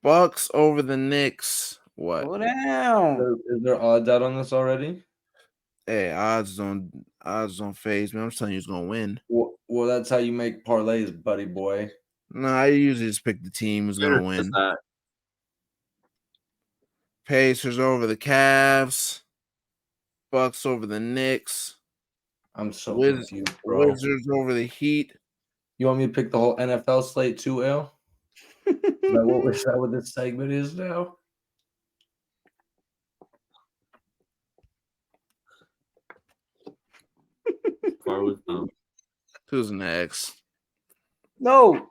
Bucks over the Knicks. What? Slow down. Is there odds out on this already? Hey, odds don't phase me. I'm just telling you, who's gonna win. Well, that's how you make parlays, buddy boy. No, I usually just pick the team who's gonna Twitter does win. that. Pacers over the Cavs, Bucks over the Knicks, I'm so confused, bro. Wizards over the Heat. You want me to pick the whole NFL slate too, Al? Is that what this segment is now? Far with them. Who's next? No,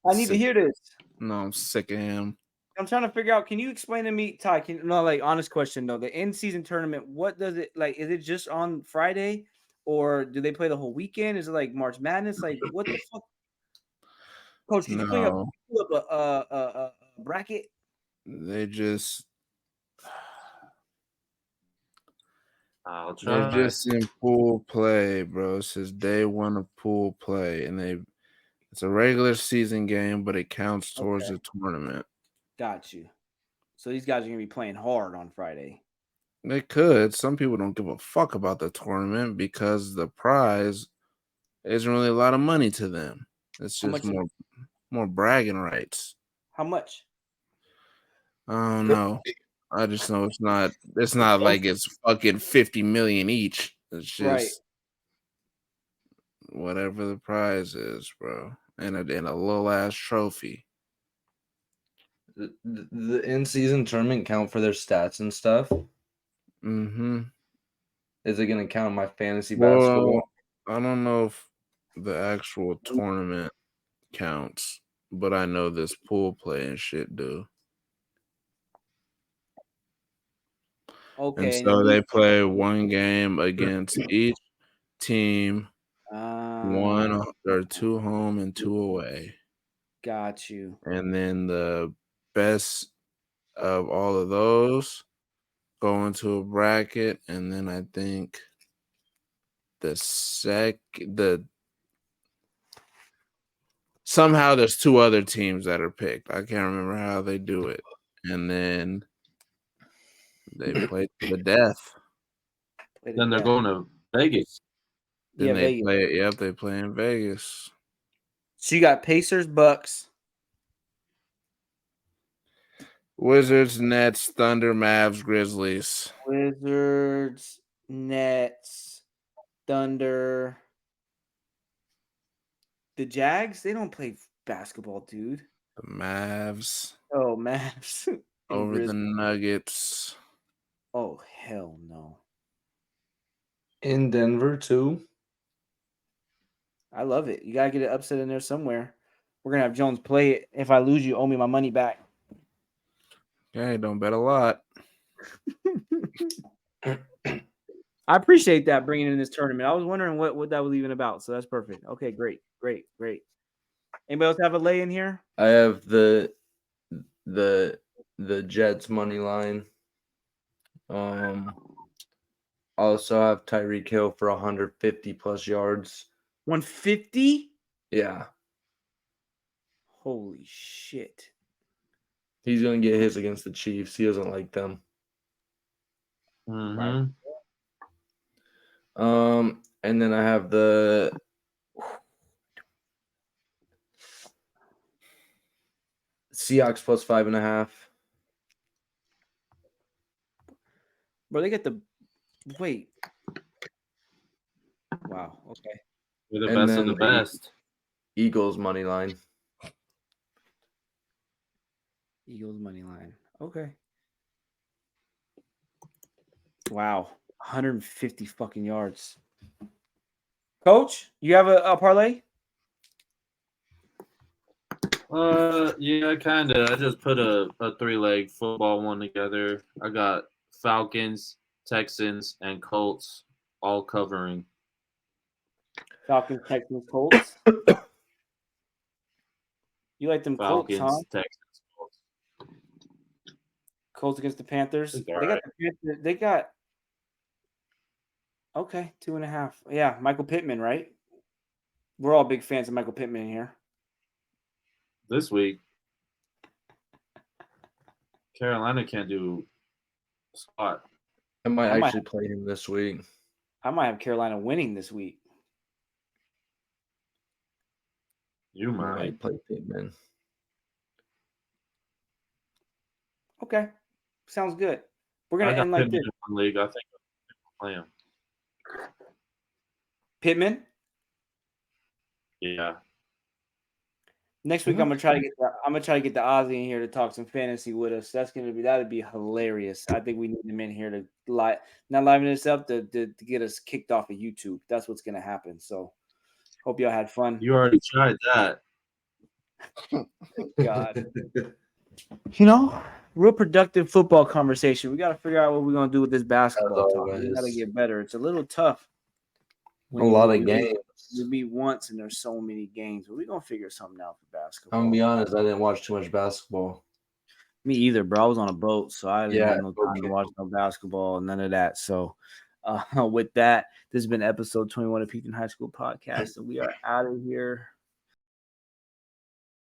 I need to Sick. hear this. No, I'm sick of him. I'm trying to figure out. Can you explain to me, Ty? Like honest question though. The in-season tournament. What does it like? Is it just on Friday, or do they play the whole weekend? Is it like March Madness? Like what the fuck? Coach, could you pull up a bracket? They just I'll they're try. just in pool play, bro. It says day one of pool play, and it's a regular season game, but it counts towards the tournament. Got you. So these guys are gonna be playing hard on Friday. They could. Some people don't give a fuck about the tournament because the prize isn't really a lot of money to them. It's How just much? more bragging rights. How much? I don't know. I just know it's not like it's fucking 50 million each. It's just Right. whatever the prize is, bro. And a little ass trophy. The in-season tournament count for their stats and stuff? Mm-hmm. Is it going to count my fantasy basketball? I don't know if the actual tournament counts, but I know this pool play and shit do. Okay. And so they play one game against each team, one or two home and two away. Got you. And then the best of all of those go into a bracket, and then I think somehow there's two other teams that are picked. I can't remember how they do it. And then they play to the death. Then they're going to Vegas. Then Yeah, they Vegas. play they play in Vegas. So you got Pacers, Bucks. Wizards, Nets, Thunder, Mavs, Grizzlies. Wizards, Nets, Thunder. The Jags, they don't play basketball, dude. The Mavs Oh, Mavs. and over the Grizzlies. Nuggets. Oh, hell no. In Denver, too? I love it. You got to get it upset in there somewhere. We're going to have Jones play it. If I lose, you owe me my money back. Okay, don't bet a lot. I appreciate that bringing in this tournament. I was wondering what that was even about. So that's perfect. Okay, great. Anybody else have a lay in here? I have the Jets money line. Also have Tyreek Hill for 150 plus yards. 150? Yeah. Holy shit. He's going to get his against the Chiefs. He doesn't like them. Mm-hmm. And then I have the Seahawks plus 5.5. Bro, they get the wait. Wow. Okay. You're the And best of the then the best. Eagles money line. Eagles money line. Okay. Wow. 150 fucking yards. Coach, you have a parlay? Yeah, kind of. I just put a 3-leg football one together. I got Falcons, Texans, and Colts all covering. Falcons, Texans, Colts. You like them Colts, Falcons, huh? Texans, Colts. Colts against the Panthers. It's They all got right. the Panthers. They got okay, 2.5. Yeah, Michael Pittman, right? We're all big fans of Michael Pittman here. This week, Carolina can't do squat. I might I might- actually play him this week. I might have Carolina winning this week. You I might. might play Pittman. Okay, sounds good. We're I gonna got end like Pittman this. in one league. I think I'll play him. Pittman. Yeah. Next week, I'm gonna try to get the Ozzy in here to talk some fantasy with us. That'd be hilarious. I think we need him in here to not liven this up to get us kicked off of YouTube. That's what's gonna happen. So hope y'all had fun. You already tried that. God, real productive football conversation. We got to figure out what we're gonna do with this basketball talk. We got to always. get better. It's a little tough. A lot of we games. meet once and there's so many games, but we're gonna figure something out for basketball. I'm gonna be honest, I didn't watch too much basketball. Me either, bro. I was on a boat, so I didn't have no time to okay. watch no basketball, none of that. So, with that, this has been episode 21 of Peakton High School Podcast, and we are out of here.